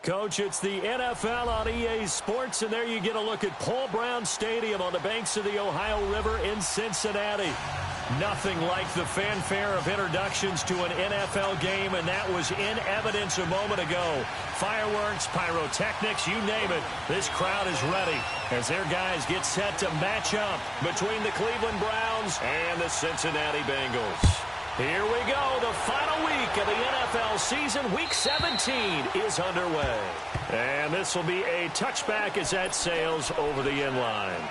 Coach, it's the NFL on EA Sports, and there you get a look at Paul Brown Stadium on the banks of the Ohio River in Cincinnati. Nothing like the fanfare of introductions to an NFL game, and that was in evidence a moment ago. Fireworks, pyrotechnics, you name it. This crowd is ready as their guys get set to match up between the Cleveland Browns and the Cincinnati Bengals. Here we go. The final week of the NFL season. Week 17 is underway. And this will be a touchback as that sails over the end line.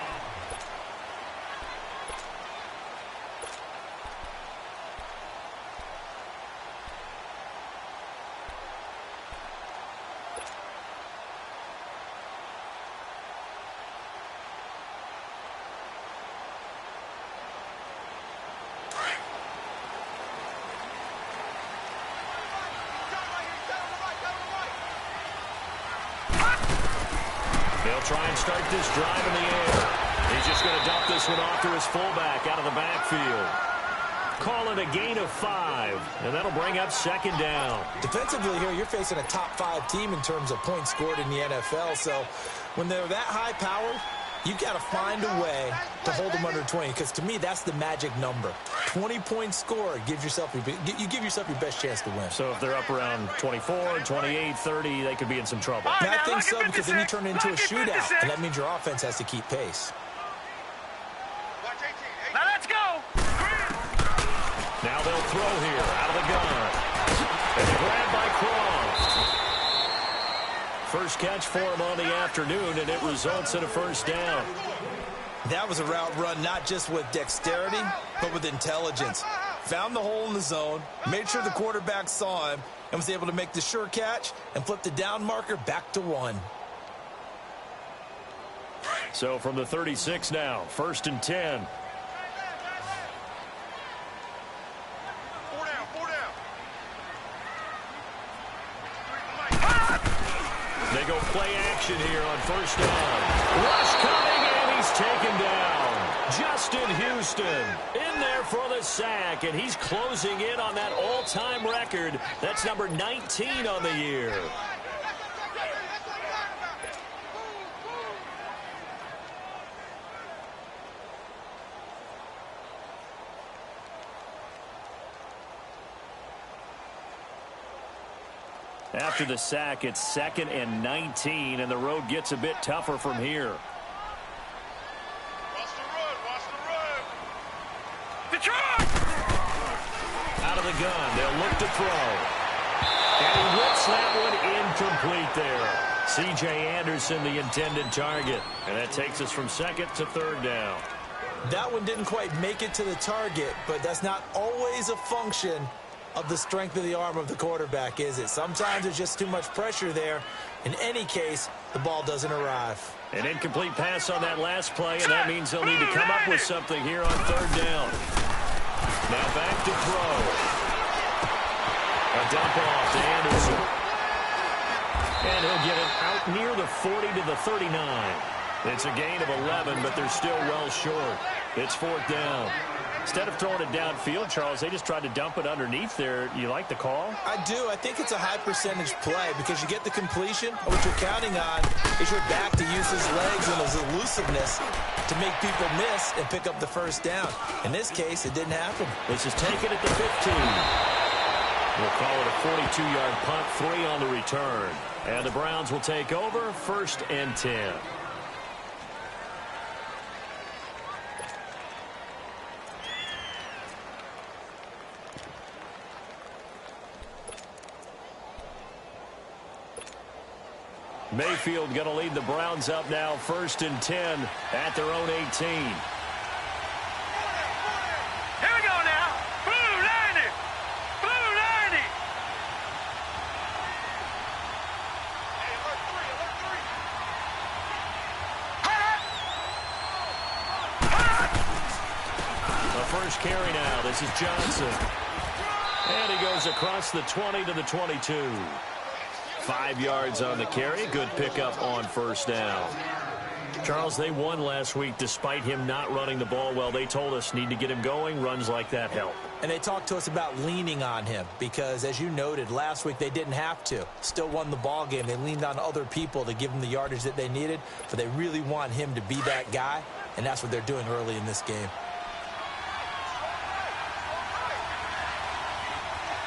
They'll try and start this drive in the air. He's just going to dump this one off to his fullback out of the backfield. Call it a gain of 5, and that'll bring up second down. Defensively here, you're facing a top 5 team in terms of points scored in the NFL. So when they're that high powered, you've got to find a way to hold them under 20, because to me, that's the magic number. 20 points scored gives yourself you give yourself your best chance to win. So if they're up around 24, 28, 30, they could be in some trouble. Now, I think so, because then you turn it into a shootout, and that means your offense has to keep pace. Now let's go. Now they'll throw here out of the gun. And grabbed by Cross. First catch for him on the afternoon, and it results in a first down. That was a route run not just with dexterity, but with intelligence. Found the hole in the zone, made sure the quarterback saw him, and was able to make the sure catch and flip the down marker back to 1. So from the 36 now, 1st and 10. They go play action here on first down. Rush coming, and he's taken down. Justin Houston in there for the sack, and he's closing in on that all-time record. That's number 19 on the year. After the sack, it's 2nd and 19, and the road gets a bit tougher from here. Watch the run. Watch the run. Detroit! Out of the gun, they'll look to throw. And he whips that one incomplete there. C.J. Anderson, the intended target. And that takes us from 2nd to 3rd down. That one didn't quite make it to the target, but that's not always a function of the strength of the arm of the quarterback, is it? Sometimes there's just too much pressure there. In any case, the ball doesn't arrive. An incomplete pass on that last play, and that means they'll need to come up with something here on 3rd down. Now back to throw. A dump off to Anderson. And he'll get it out near the 40 to the 39. It's a gain of 11, but they're still well short. It's 4th down. Instead of throwing it downfield, Charles, they just tried to dump it underneath there. You like the call? I do. I think it's a high percentage play because you get the completion. What you're counting on is your back to use his legs and his elusiveness to make people miss and pick up the first down. In this case, it didn't happen. This is taken at the 15. We'll call it a 42-yard punt, 3 on the return. And the Browns will take over, 1st and 10. Mayfield going to lead the Browns up now, 1st and 10 at their own 18. Here we go now. Blue 90. Blue 90. Hey, alert 3. The first carry now. This is Johnson. And he goes across the 20 to the 22. 5 yards on the carry. Good pickup on first down. Charles, they won last week despite him not running the ball well. They told us need to get him going. Runs like that help. And they talked to us about leaning on him because, as you noted, last week they didn't have to. Still won the ball game. They leaned on other people to give them the yardage that they needed, but they really want him to be that guy, and that's what they're doing early in this game.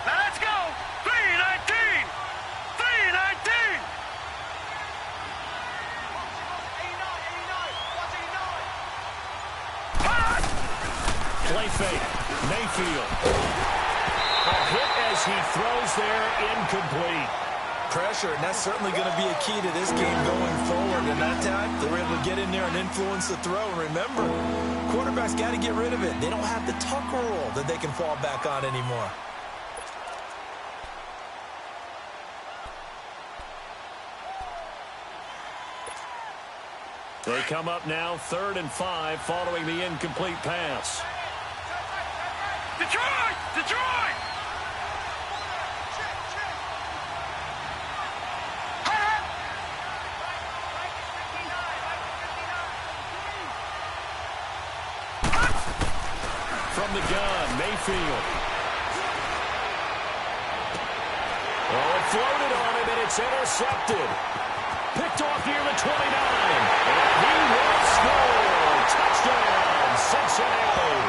Now let's go. 319. 319. Play fake. Mayfield. A hit as he throws there, incomplete. Pressure, and that's certainly going to be a key to this game going forward. And that time, they were able to get in there and influence the throw. And remember, quarterbacks got to get rid of it. They don't have the Tucker rule that they can fall back on anymore. They come up now 3rd and 5 following the incomplete pass. Detroit! Detroit! From the gun, Mayfield. Oh, it floated on him, and it's intercepted. Picked off near the 29. And he will score. Touchdown, Cincinnati.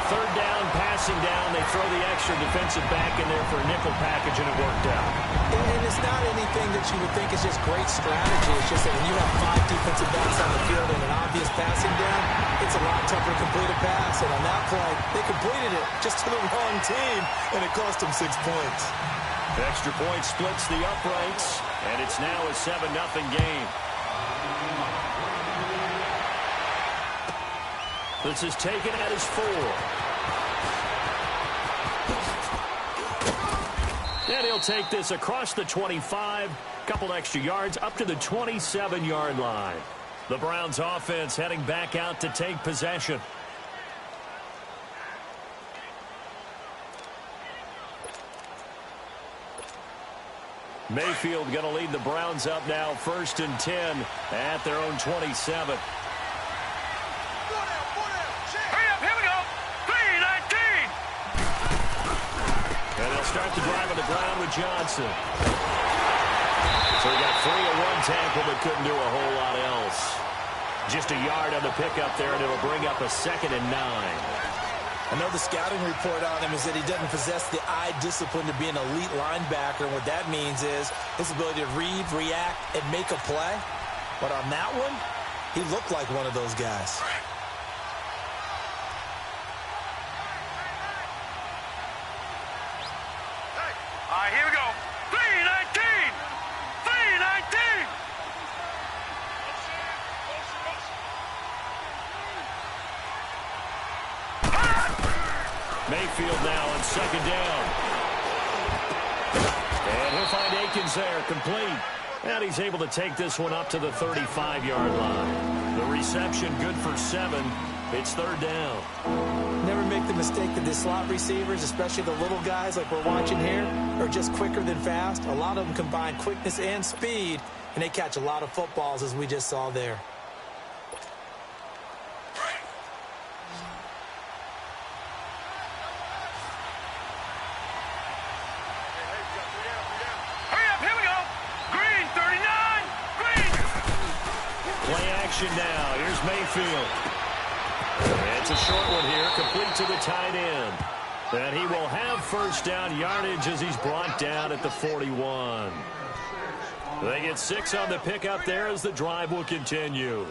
3rd down, passing down. They throw the extra defensive back in there for a nickel package, and it worked out. And it's not anything that you would think is just great strategy. It's just that when you have 5 defensive backs on the field and an obvious passing down, it's a lot tougher to complete a pass. And on that play, they completed it just to the wrong team, and it cost them 6 points. Extra point splits the uprights, and it's now a 7-0 game. This is taken at his 4. And he'll take this across the 25, couple extra yards, up to the 27-yard line. The Browns offense heading back out to take possession. Mayfield going to lead the Browns up now 1st and 10 at their own 27. Hurry up, here we go. 319. And they'll start the drive on the ground with Johnson. So he got 3 on 1 tackle, but couldn't do a whole lot else. Just a yard on the pickup there, and it'll bring up a 2nd and 9. I know the scouting report on him is that he doesn't possess the eye discipline to be an elite linebacker, and what that means is his ability to read, react, and make a play. But on that one, he looked like one of those guys. All right, here we go. 319. 319. Mayfield now on 2nd down. And he'll find Akins there, complete. And he's able to take this one up to the 35-yard line. The reception good for 7. It's 3rd down. Never make the mistake that the slot receivers, especially the little guys like we're watching here, are just quicker than fast. A lot of them combine quickness and speed, and they catch a lot of footballs, as we just saw there. Now, here's Mayfield. It's a short one here, complete to the tight end. And he will have 1st down yardage as he's brought down at the 41. They get 6 on the pickup there as the drive will continue.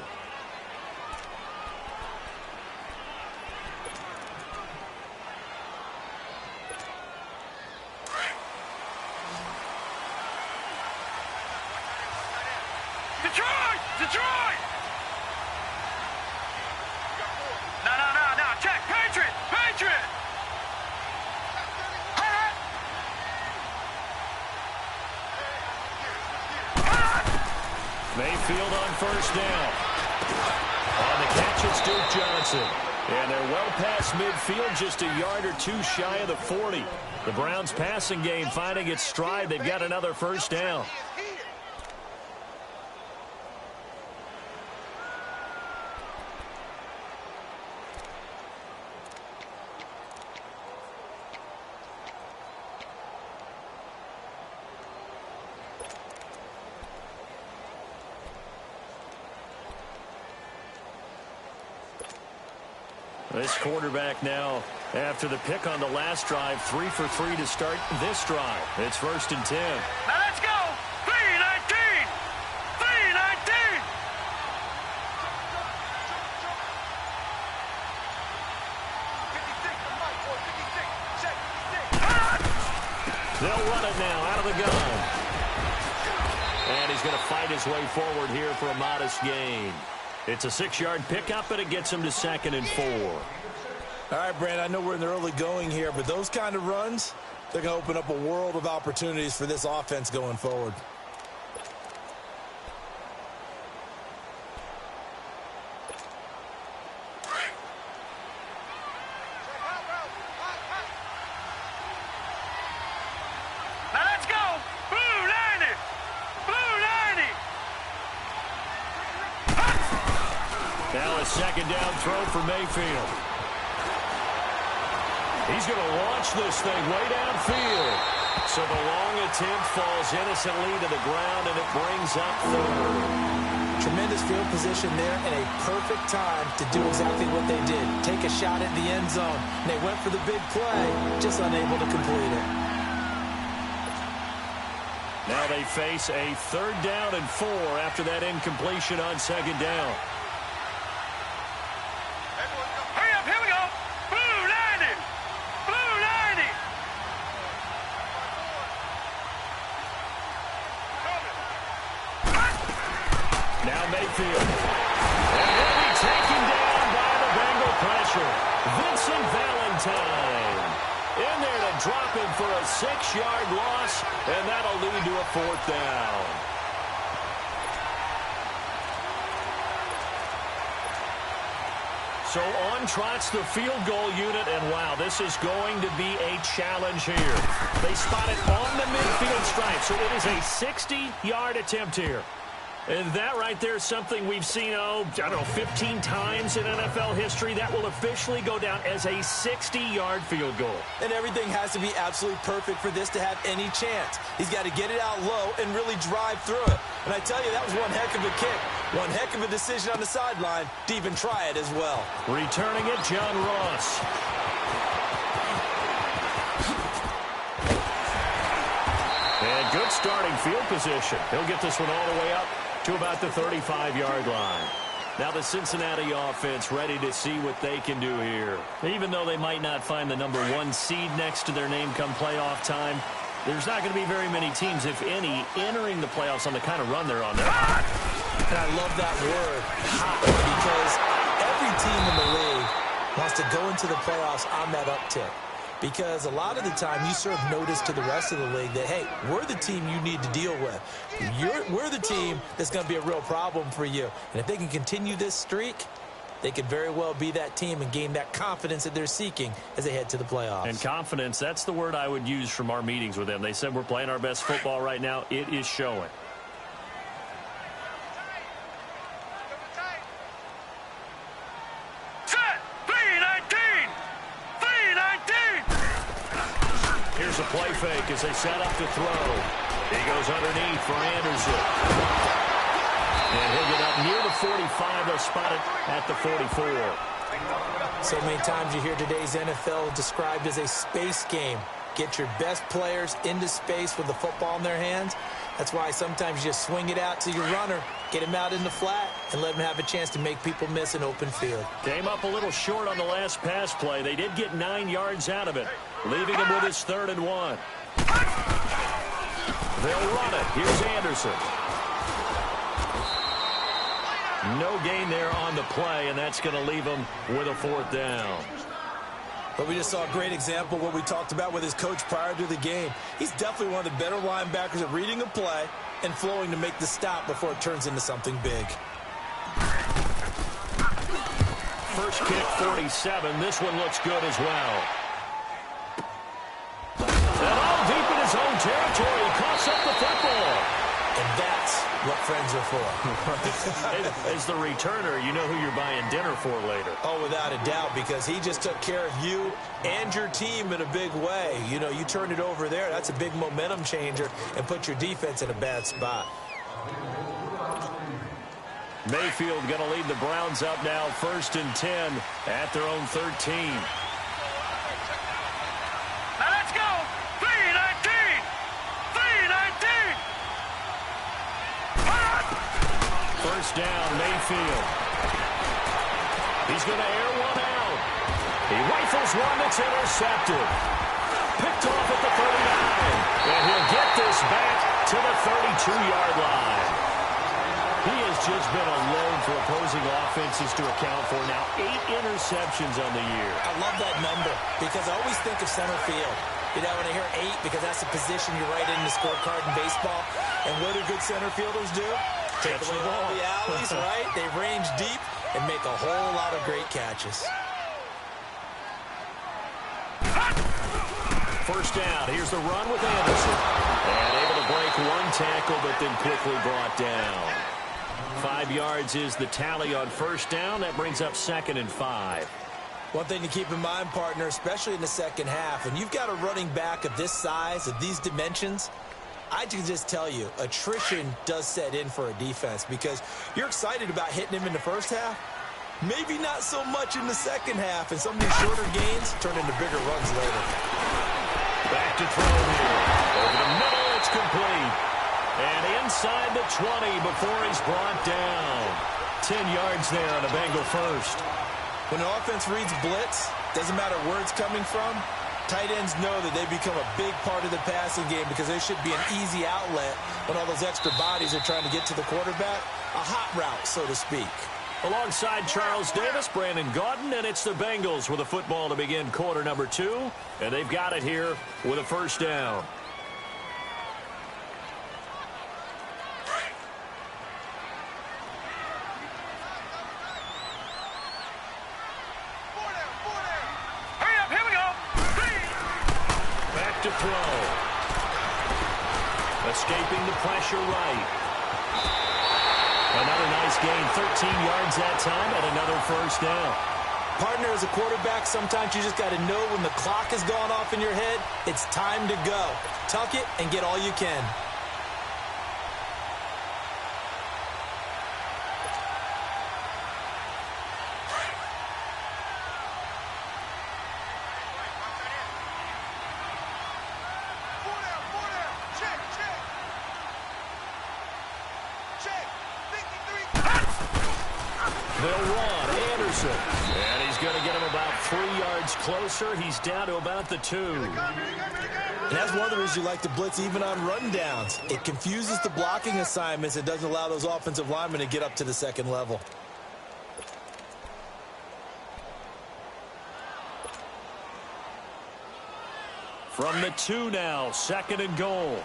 Detroit! Detroit! No, check. Patriot! Patriot! Mayfield on 1st down. On the catch, it's Duke Johnson. And they're well past midfield, just a yard or 2 shy of the 40. The Browns passing game finding its stride. They've got another 1st down. This quarterback now, after the pick on the last drive, 3 for 3 to start this drive. It's 1st and 10. Now let's go. 3-19. 3-19. They'll run it now out of the gun. And he's going to fight his way forward here for a modest gain. It's a 6-yard pickup, and it gets him to 2nd and 4. All right, Brandon, I know we're in the early going here, but those kind of runs, they're going to open up a world of opportunities for this offense going forward. Now let's go. Blue 90. Blue 90. Now a 2nd down throw for Mayfield. He's going to launch this thing way downfield. So the long attempt falls innocently to the ground, and it brings up 3rd. Tremendous field position there and a perfect time to do exactly what they did. Take a shot at the end zone. And they went for the big play, just unable to complete it. Now they face a 3rd down and 4 after that incompletion on 2nd down. Hurry up. Here we go. Blue 90. Blue 90. Now Mayfield. And he'll be taken down by the Bengal pressure. Vincent Valentine in there to drop him for a 6-yard loss, and that'll lead to a 4th down. So on trots the field goal unit, and wow, this is going to be a challenge here. They spot it on the midfield stripe, so it is a 60-yard attempt here. And that right there is something we've seen, I don't know, 15 times in NFL history. That will officially go down as a 60-yard field goal. And everything has to be absolutely perfect for this to have any chance. He's got to get it out low and really drive through it. And I tell you, that was one heck of a kick. One heck of a decision on the sideline to even try it as well. Returning it, John Ross. And good starting field position. He'll get this one all the way up to about the 35-yard line. Now the Cincinnati offense ready to see what they can do here. Even though they might not find the number 1 seed next to their name come playoff time, there's not going to be very many teams, if any, entering the playoffs on the kind of run they're on. They're hot. And I love that word, hot, because every team in the league wants to go into the playoffs on that uptick. Because a lot of the time you serve notice to the rest of the league that, hey, we're the team you need to deal with. We're the team that's going to be a real problem for you. And if they can continue this streak, they could very well be that team and gain that confidence that they're seeking as they head to the playoffs. And confidence, that's the word I would use from our meetings with them. They said we're playing our best football right now. It is showing. Here's a play fake as they set up to throw. He goes underneath for Anderson. And he'll get up near the 45. They'll spot it at the 44. So many times you hear today's NFL described as a space game. Get your best players into space with the football in their hands. That's why sometimes you just swing it out to your runner, get him out in the flat, and let him have a chance to make people miss an open field. Came up a little short on the last pass play. They did get 9 yards out of it, leaving him with his 3rd and 1. They'll run it. Here's Anderson. No gain there on the play, and that's going to leave him with a 4th down. But we just saw a great example of what we talked about with his coach prior to the game. He's definitely one of the better linebackers at reading a play and flowing to make the stop before it turns into something big. First kick, 47. This one looks good as well. And all deep in his own territory, he coughs up the football. And that's what friends are for. As the returner, you know who you're buying dinner for later. Oh, without a doubt, because he just took care of you and your team in a big way. You know, you turned it over there. That's a big momentum changer and put your defense in a bad spot. Mayfield going to lead the Browns up now, 1st and 10 at their own 13. Now let's go. 3-19. 3-19. 1st down, Mayfield. He's going to air one out. He rifles one that's intercepted. Picked off at the 39. And he'll get this back to the 32-yard line. He has just been a load for opposing offenses to account for. Now 8 interceptions on the year. I love that number because I always think of center field. You know, when I hear 8, because that's the position you write in the scorecard in baseball. And what do good center fielders do? Take away all the alleys, right? They range deep and make a whole lot of great catches. 1st down. Here's the run with Anderson. And able to break one tackle, but then quickly brought down. 5 yards is the tally on 1st down. That brings up 2nd and 5. One thing to keep in mind, partner, especially in the second half, and you've got a running back of this size, of these dimensions, I can just tell you, attrition does set in for a defense because you're excited about hitting him in the first half. Maybe not so much in the second half, and some of these shorter gains turn into bigger runs later. Back to throw here. Over the middle, it's complete. And inside the 20 before he's brought down. 10 yards there on a Bengal 1st. When an offense reads blitz, doesn't matter where it's coming from, tight ends know that they become a big part of the passing game because they should be an easy outlet when all those extra bodies are trying to get to the quarterback. A hot route, so to speak. Alongside Charles Davis, Brandon Gaudin, and it's the Bengals with a football to begin quarter number 2. And they've got it here with a 1st down. To throw. Escaping the pressure right. Another nice gain, 13 yards that time, and another 1st down. Partner, as a quarterback, sometimes you just got to know when the clock has gone off in your head, it's time to go. Tuck it and get all you can. They'll run Anderson. And he's going to get him about 3 yards closer. He's down to about the 2. And that's one of the reasons you like to blitz even on rundowns. It confuses the blocking assignments. It doesn't allow those offensive linemen to get up to the second level. From the 2 now, 2nd and goal.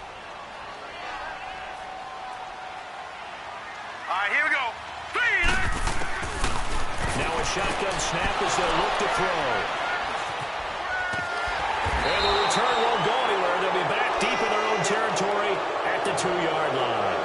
All right, here we go. 3. Now a shotgun snap as they'll look to throw. And the return won't go anywhere. They'll be back deep in their own territory at the 2-yard line.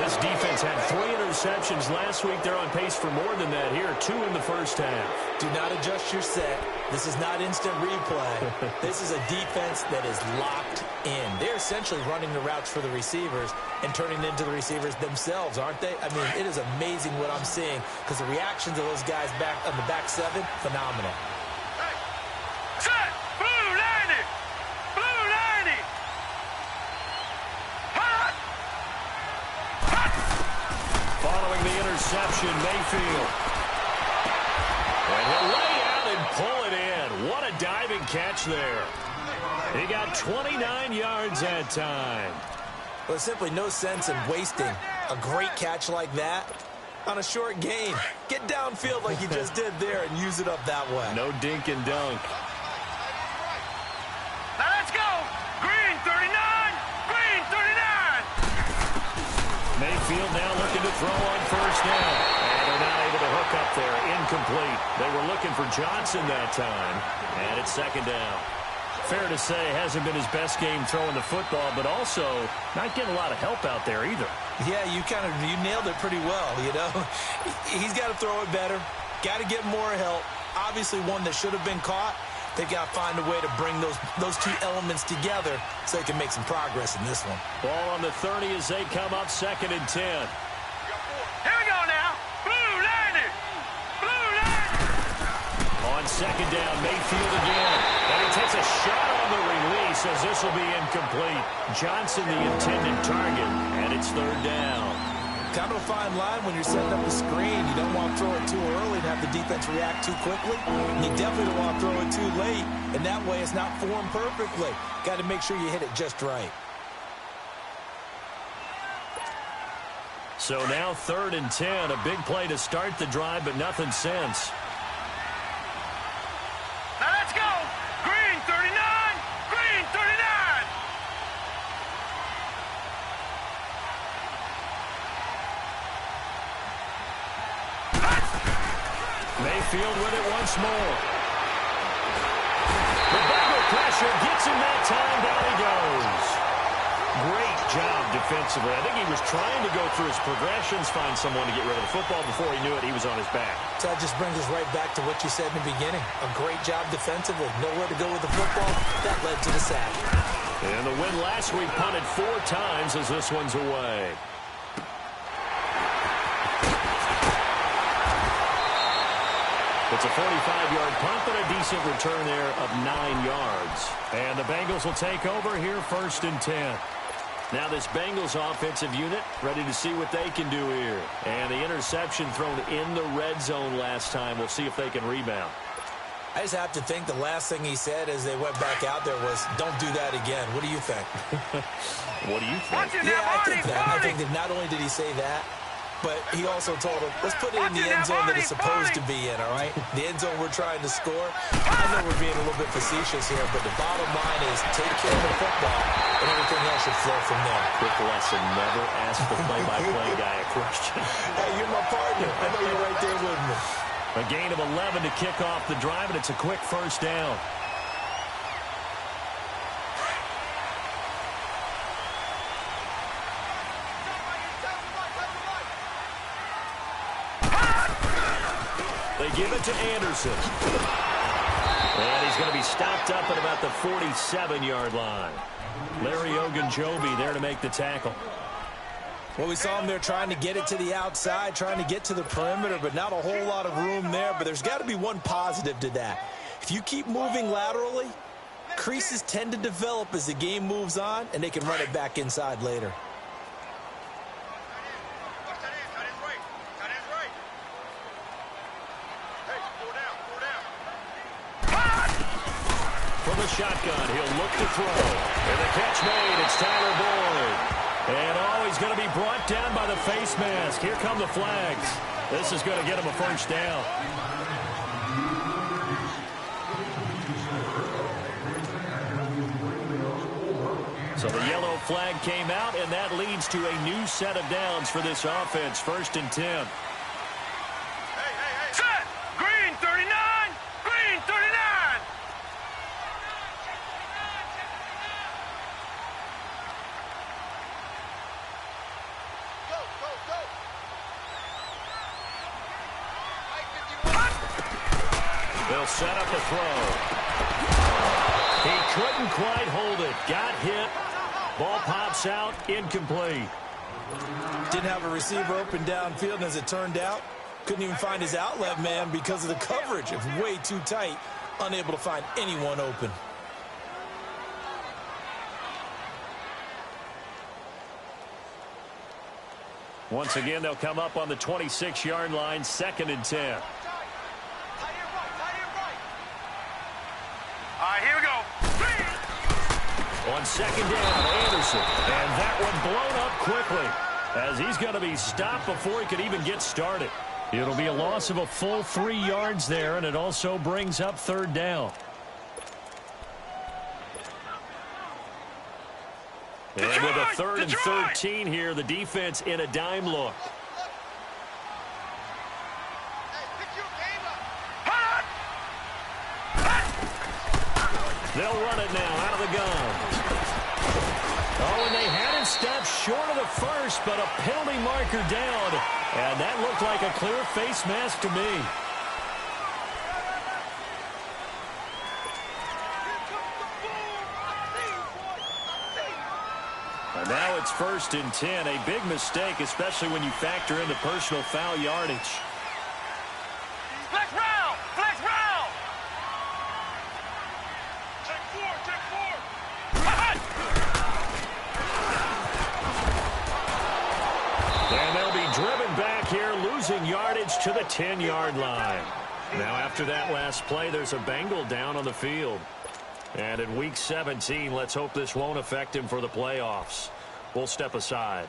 This defense had 3 interceptions last week. They're on pace for more than that here. 2 in the first half. Do not adjust your set. This is not instant replay. This is a defense that is locked in. They're essentially running the routes for the receivers and turning into the receivers themselves, aren't they? I mean, it is amazing what I'm seeing because the reactions of those guys back on the back 7, phenomenal. Set. Blue 90. Blue 90. Hot. Hot. Following the interception, Mayfield. And he'll lay out and pull it in. What a diving catch there. He got 29 yards that time. Well, there's simply no sense in wasting a great catch like that on a short gain. Get downfield like you just did there and use it up that way. No dink and dunk. Now let's go. Green 39. Green 39. Mayfield now looking to throw on first down. And they're not able to hook up there. Incomplete. They were looking for Johnson that time. And it's second down. Fair to say, hasn't been his best game throwing the football, but also not getting a lot of help out there either. Yeah, you nailed it pretty well, you know. He's got to throw it better. Got to get more help. Obviously one that should have been caught. They've got to find a way to bring those two elements together so they can make some progress in this one. Ball on the 30 as they come up 2nd and 10. Here we go now. second down. Mayfield again. And he takes a shot on the release as this will be incomplete. Johnson the intended target, and it's third down. Kind of a fine line when you're setting up the screen. You don't want to throw it too early and have the defense react too quickly. And you definitely don't want to throw it too late. And that way it's not formed perfectly. Got to make sure you hit it just right. So now 3rd and 10. A big play to start the drive, but nothing since. Now let's go. Green 39. Green 39. Mayfield with it once more. The Bengal pressure gets him that time. Down he goes. Great job defensively. I think he was trying to go through his progressions, find someone to get rid of the football. Before he knew it, he was on his back. So that just brings us right back to what you said in the beginning. A great job defensively. Nowhere to go with the football. That led to the sack. And the win last week, punted 4 times as this one's away. It's a 45-yard punt, but a decent return there of 9 yards. And the Bengals will take over here 1st and 10. Now this Bengals offensive unit ready to see what they can do here. And the interception thrown in the red zone last time. We'll see if they can rebound. I just have to think the last thing he said as they went back out there was, don't do that again. What do you think? What do you think? Yeah, I think that. I think that not only did he say that, but he also told him, let's put it in the end zone that it's supposed to be in, all right? The end zone we're trying to score. I know we're being a little bit facetious here, but the bottom line is take care of the football, and everything else should flow from there. Quick lesson, never ask the play-by-play guy a question. Hey, you're my partner. I know you're right there with me. A gain of 11 to kick off the drive, and it's a quick first down. They give it to Anderson. And he's going to be stopped up at about the 47-yard line. Larry Ogunjobi there to make the tackle. Well, we saw him there trying to get it to the outside, trying to get to the perimeter, but not a whole lot of room there. But there's got to be one positive to that. If you keep moving laterally, creases tend to develop as the game moves on, and they can run it back inside later. From the shotgun, he'll look to throw. And the catch made, it's Tyler Boyd. And he's going to be brought down by the face mask. Here come the flags. This is going to get him a first down. So the yellow flag came out, and that leads to a new set of downs for this offense. 1st and 10. Set! Green 39! Green 39! They'll set up a throw. He couldn't quite hold it. Got hit. Ball pops out. Incomplete. Didn't have a receiver open downfield, and as it turned out, couldn't even find his outlet man because of the coverage. It was way too tight. Unable to find anyone open. Once again, they'll come up on the 26-yard line. 2nd and 10. All right, here we go. On 2nd down, Anderson. And that one blown up quickly as he's going to be stopped before he could even get started. It'll be a loss of a full 3 yards there, and it also brings up 3rd down. And with a 3rd and 13 here, the defense in a dime look. They'll run it now out of the gun. Oh, and they had it stopped short of the first, but a penalty marker down. And that looked like a clear face mask to me. And now it's 1st and 10. A big mistake, especially when you factor in the personal foul yardage. Flex round! Flex round! And they'll be driven back here, losing yardage to the 10-yard line. Now, after that last play, there's a Bengal down on the field. And in Week 17, let's hope this won't affect him for the playoffs. We'll step aside.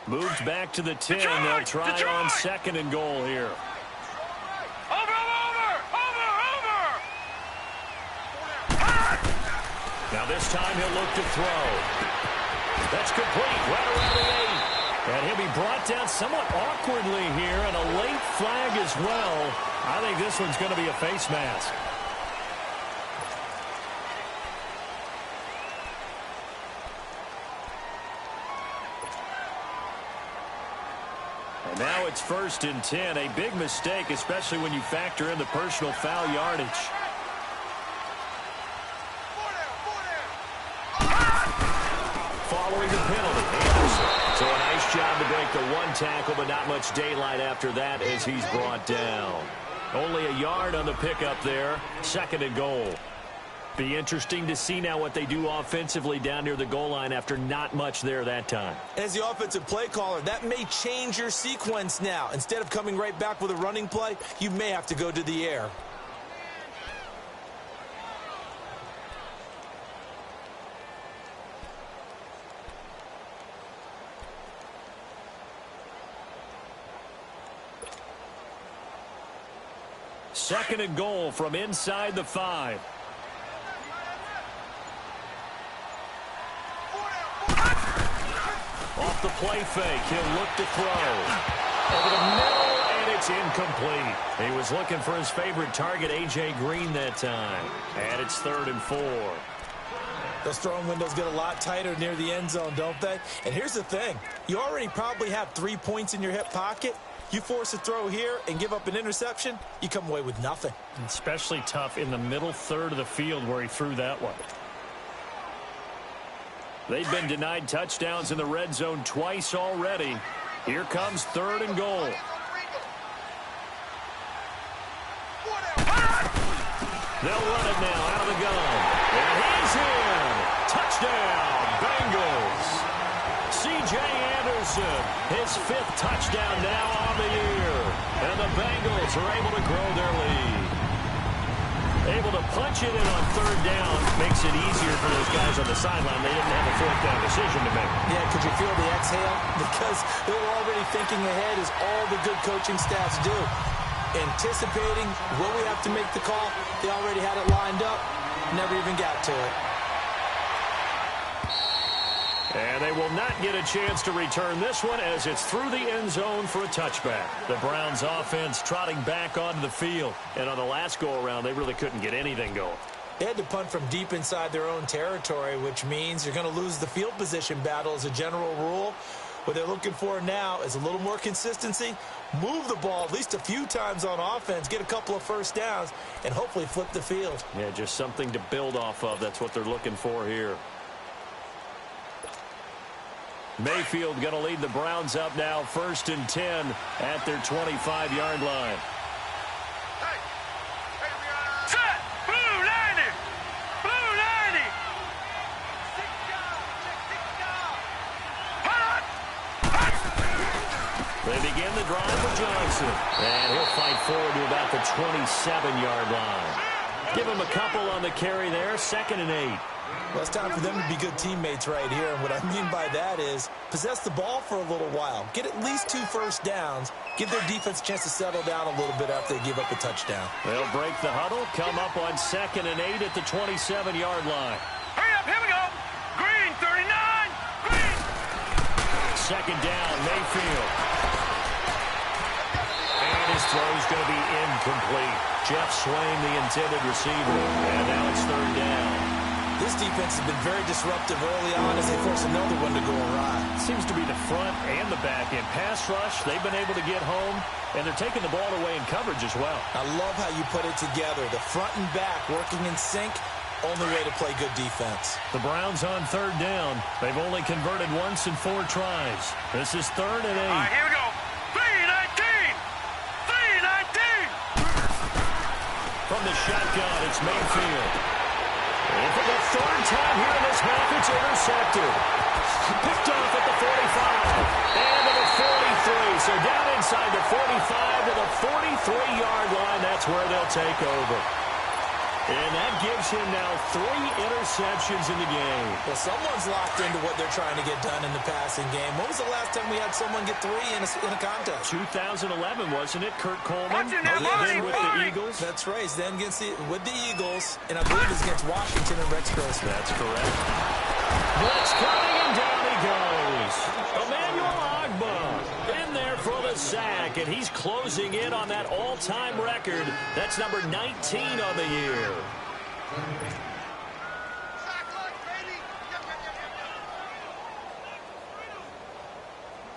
Moved back to the 10. They'll try on 2nd and goal here. Now this time he'll look to throw. That's complete right around the 8. And he'll be brought down somewhat awkwardly here, and a late flag as well. I think this one's going to be a face mask. And now it's 1st and 10. A big mistake, especially when you factor in the personal foul yardage. Following the penalty, Anderson. So a nice job to break the one tackle, but not much daylight after that as he's brought down. Only a yard on the pickup there. 2nd and goal. Be interesting to see now what they do offensively down near the goal line after not much there that time. As the offensive play caller, that may change your sequence now. Instead of coming right back with a running play, you may have to go to the air. Second and goal from inside the 5. Off the play fake, he'll look to throw. Over the middle, and it's incomplete. He was looking for his favorite target, A.J. Green, that time. And it's 3rd and 4. Those throwing windows get a lot tighter near the end zone, don't they? And here's the thing. You already probably have 3 points in your hip pocket. You force a throw here and give up an interception, you come away with nothing. Especially tough in the middle third of the field where he threw that one. They've been denied touchdowns in the red zone twice already. Here comes 3rd and goal. They'll run it now out of the gun. And he's in. Touchdown, Bengals. C.J. Anderson, his 5th touchdown now on the year. And the Bengals are able to grow their lead. Able to punch it in on 3rd down makes it easier for those guys on the sideline. They didn't have a 4th down decision to make. Yeah, could you feel the exhale? Because they were already thinking ahead, as all the good coaching staffs do. Anticipating when we have to make the call. They already had it lined up. Never even got to it. And they will not get a chance to return this one as it's through the end zone for a touchback. The Browns offense trotting back onto the field. And on the last go-around, they really couldn't get anything going. They had to punt from deep inside their own territory, which means you're going to lose the field position battle as a general rule. What they're looking for now is a little more consistency, move the ball at least a few times on offense, get a couple of 1st downs, and hopefully flip the field. Yeah, just something to build off of. That's what they're looking for here. Mayfield going to lead the Browns up now, 1st and 10 at their 25-yard line. Set! Blue 90! Blue 90! They begin the drive with Johnson. And he'll fight forward to about the 27-yard line. Give him a couple on the carry there, 2nd and 8. Well, it's time for them to be good teammates right here. And what I mean by that is possess the ball for a little while. Get at least 2 1st downs. Give their defense a chance to settle down a little bit after they give up a touchdown. They'll break the huddle, come up on 2nd and 8 at the 27-yard line. Hurry up, here we go. Green, 39. Green. 2nd down, Mayfield. And his throw's going to be incomplete. Jeff Swain, the intended receiver. And now it's 3rd down. This defense has been very disruptive early on as they force another one to go awry. Seems to be the front and the back end. Pass rush, they've been able to get home, and they're taking the ball away in coverage as well. I love how you put it together. The front and back working in sync. Only way to play good defense. The Browns on third down. They've only converted once in 4 tries. This is 3rd and 8. All right, here we go. 3-19. 3-19. From the shotgun, it's Mayfield. And for the 3rd time here in this half, it's intercepted. Picked off at the 45. And to the 43. So down inside the 45 to the 43-yard line. That's where they'll take over. And that gives him now 3 interceptions in the game. Well, someone's locked into what they're trying to get done in the passing game. When was the last time we had someone get 3 in a contest? 2011, wasn't it? Kurt Coleman. Watch it now, Then buddy, with buddy. the Eagles. That's right. Then with the Eagles, and I believe it's against Washington and Rex Grossman. That's correct. Blitz coming, and down he goes. Emmanuel Ogbah in there for the sack, and he's closing in on that all-time record. That's number 19 on the year.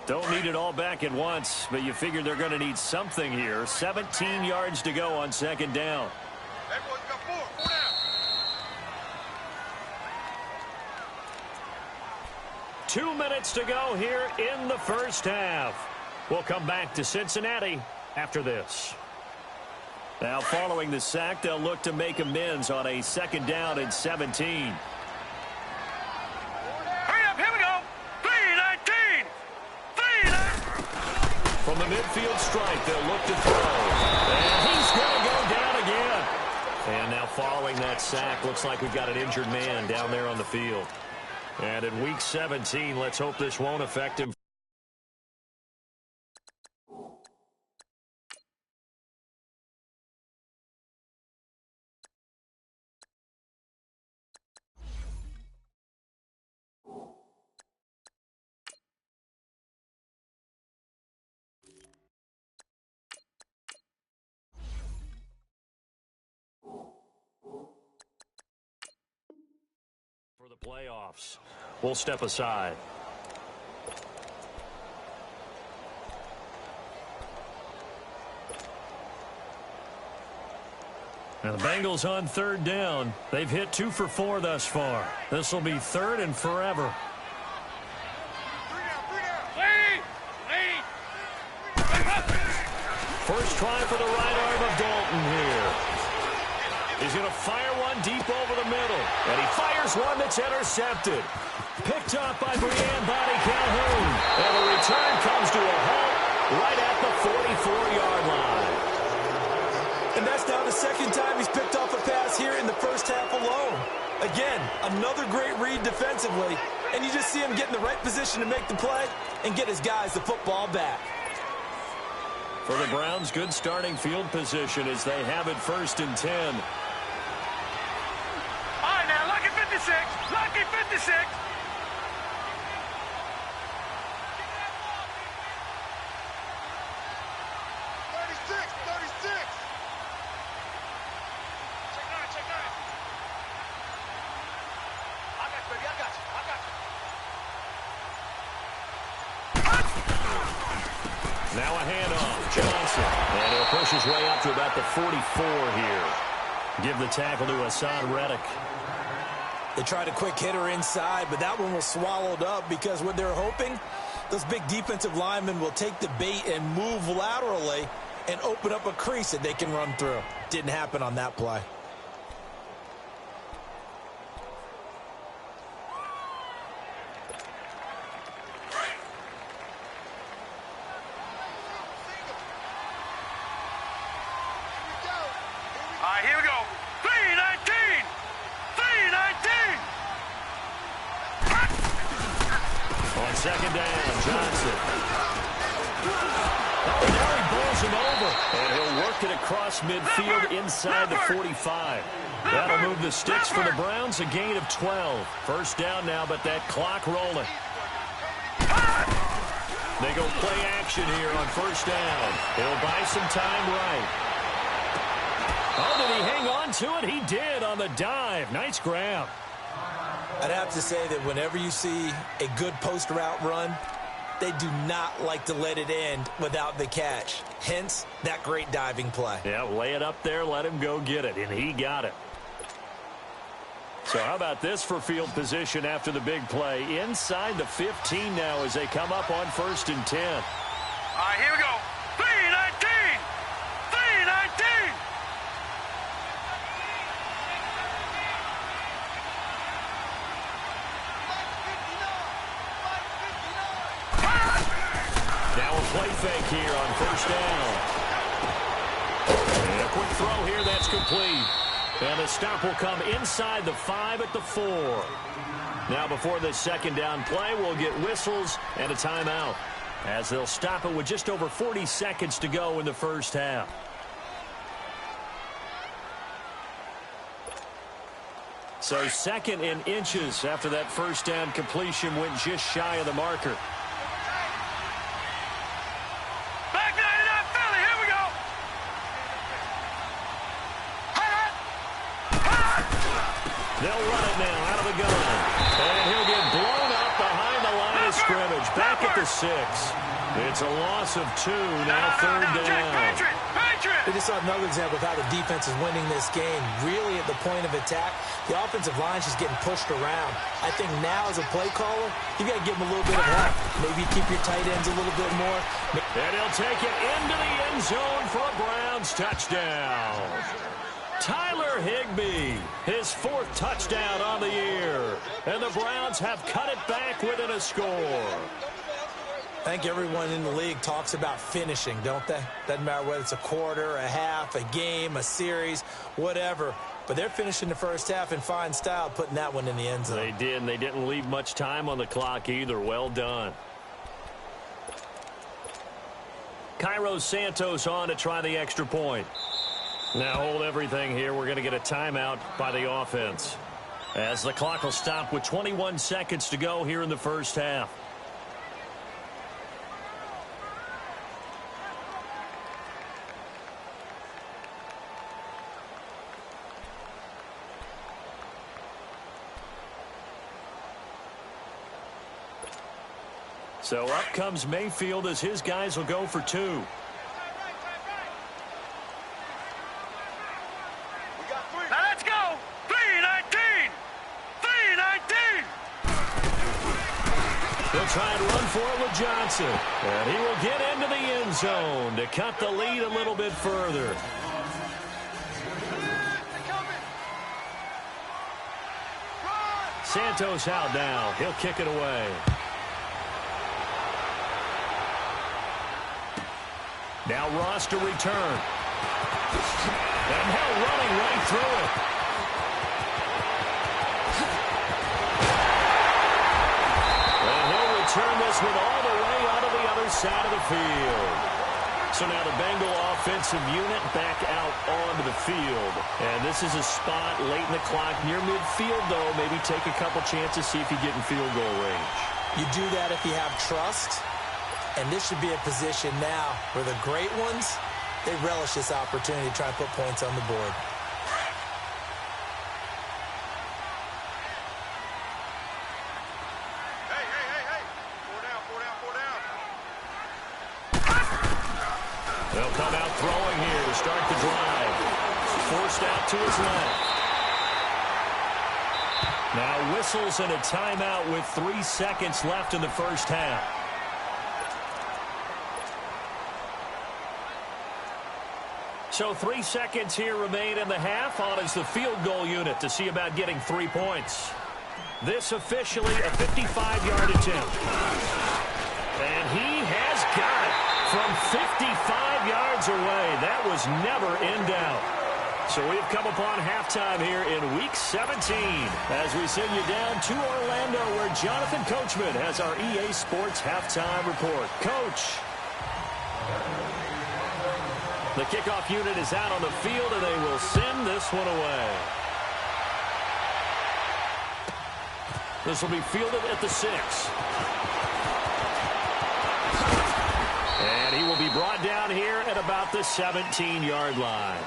Don't need it all back at once, but you figure they're going to need something here. 17 yards to go on 2nd down. Hey, boys, got 4 down. 2 minutes to go here in the first half. We'll come back to Cincinnati after this. Now, following the sack, they'll look to make amends on a 2nd down and 17. Hurry up, here we go. 3-19. 3-19. From the midfield stripe, they'll look to throw. And he's going to go down again. And now following that sack, looks like we've got an injured man down there on the field. And in week 17, let's hope this won't affect him. For the playoffs, we'll step aside. Now the Bengals on 3rd down. They've hit 2 for 4 thus far. This will be 3rd and forever. 3 down. Lead. First try for the right arm of Dalton here. He's going to fire one deep over the middle. And he fires one that's intercepted. Picked up by Brian Body Calhoun. And the return comes to a halt right at the 44-yard line. And that's now the 2nd time he's picked off a pass here in the first half alone. Again, another great read defensively. And you just see him get in the right position to make the play and get his guys the football back. For the Browns, good starting field position as they have it 1st and 10. All right, now, lucky 56. Lucky 56. Now a handoff, Johnson. And he'll push his way up to about the 44 here. Give the tackle to Hassan Reddick. They tried a quick hitter inside, but that one was swallowed up because what they're hoping, those big defensive linemen will take the bait and move laterally and open up a crease that they can run through. Didn't happen on that play. All right, here we go. 3-19. 3-19. On 2nd down, Johnson. Oh, now he bowls him over. And he'll work it across midfield inside the 45. That'll move the sticks for the Browns, a gain of 12. First down now, but that clock rolling. They go play action here on 1st down. It'll buy some time right. Oh, did he hang on to it? He did on the dive. Nice grab. I'd have to say that whenever you see a good post route run, they do not like to let it end without the catch. Hence, that great diving play. Yeah, lay it up there, let him go get it, and he got it. So how about this for field position after the big play? Inside the 15 now as they come up on 1st and 10. All right, here we go. 3-19. 3-19. Now a play fake here on 1st down. And a quick throw here that's complete. And the stop will come inside the 5 at the 4. Now before this 2nd down play, we'll get whistles and a timeout, as they'll stop it with just over 40 seconds to go in the 1st half. So 2nd and inches after that 1st down completion went just shy of the marker. Back 99 Philly, here we go. They'll run it now out of the gun. And he'll get blown up behind the line of scrimmage. Back at the 6. It's a loss of 2. Now 3rd down. We just saw another example of how the defense is winning this game. Really at the point of attack, the offensive line is just getting pushed around. I think now as a play caller, you got to give them a little bit of help. Maybe keep your tight ends a little bit more. And he'll take it into the end zone for a Browns touchdown. Tyler Higbee, his 4th touchdown on the year. And the Browns have cut it back within a score. I think everyone in the league talks about finishing, don't they? Doesn't matter whether it's a quarter, a half, a game, a series, whatever. But they're finishing the 1st half in fine style, putting that one in the end zone. They did, and they didn't leave much time on the clock either. Well done. Cairo Santos on to try the extra point. Now hold everything here. We're going to get a timeout by the offense, as the clock will stop with 21 seconds to go here in the 1st half. So up comes Mayfield as his guys will go for 2. Now let's go. 3-19. 3-19. He'll try and run for it with Johnson. And he will get into the end zone to cut the lead a little bit further. Santos out now. He'll kick it away. Now Ross to return. And Hill running right through it. And he'll return this one all the way out of the other side of the field. So now the Bengal offensive unit back out onto the field. And this is a spot late in the clock near midfield, though. Maybe take a couple chances, see if you get in field goal range. You do that if you have trust. And this should be a position now where the great ones, they relish this opportunity to try and put points on the board. Hey. 4 down. They'll come out throwing here to start the drive. Forced out to his left. Now whistles and a timeout with 3 seconds left in the 1st half. So 3 seconds here remain in the half. On is the field goal unit to see about getting 3 points. This officially a 55-yard attempt. And he has got it from 55 yards away. That was never in doubt. So we've come upon halftime here in Week 17 as we send you down to Orlando, where Jonathan Coachman has our EA Sports Halftime Report. Coach. The kickoff unit is out on the field, and they will send this one away. This will be fielded at the 6. And he will be brought down here at about the 17-yard line.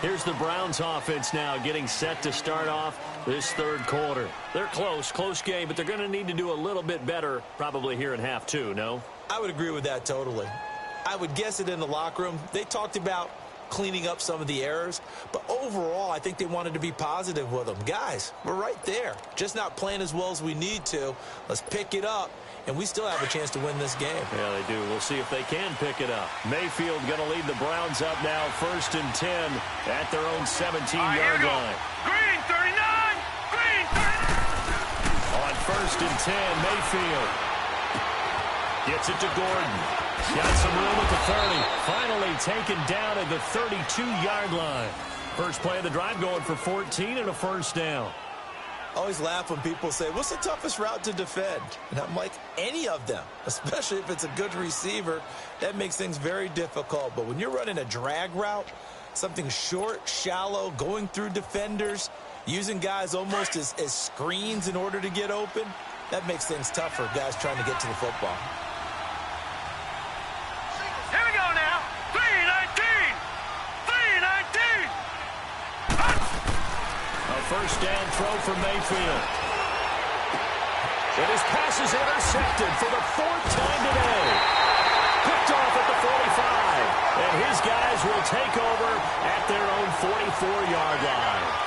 Here's the Browns offense now getting set to start off this 3rd quarter. They're close game, but they're going to need to do a little bit better probably here in half 2, no? I would agree with that totally. I would guess it in the locker room. They talked about cleaning up some of the errors. But overall, I think they wanted to be positive with them. Guys, we're right there. Just not playing as well as we need to. Let's pick it up, and we still have a chance to win this game. Yeah, they do. We'll see if they can pick it up. Mayfield going to lead the Browns up now, 1st and 10 at their own 17-yard line. Green 39! Green 39! On 1st and 10, Mayfield gets it to Gordon. Got some room at the 30. Finally taken down at the 32-yard line. First play of the drive going for 14 and a first down. I always laugh when people say, what's the toughest route to defend? And I'm like, any of them, especially if it's a good receiver. That makes things very difficult. But when you're running a drag route, something short, shallow, going through defenders, using guys almost as screens in order to get open, that makes things tough for guys trying to get to the football. Here we go now. 319! 319! A first down throw for Mayfield. And his pass is intercepted for the 4th time today. Picked off at the 45. And his guys will take over at their own 44-yard line.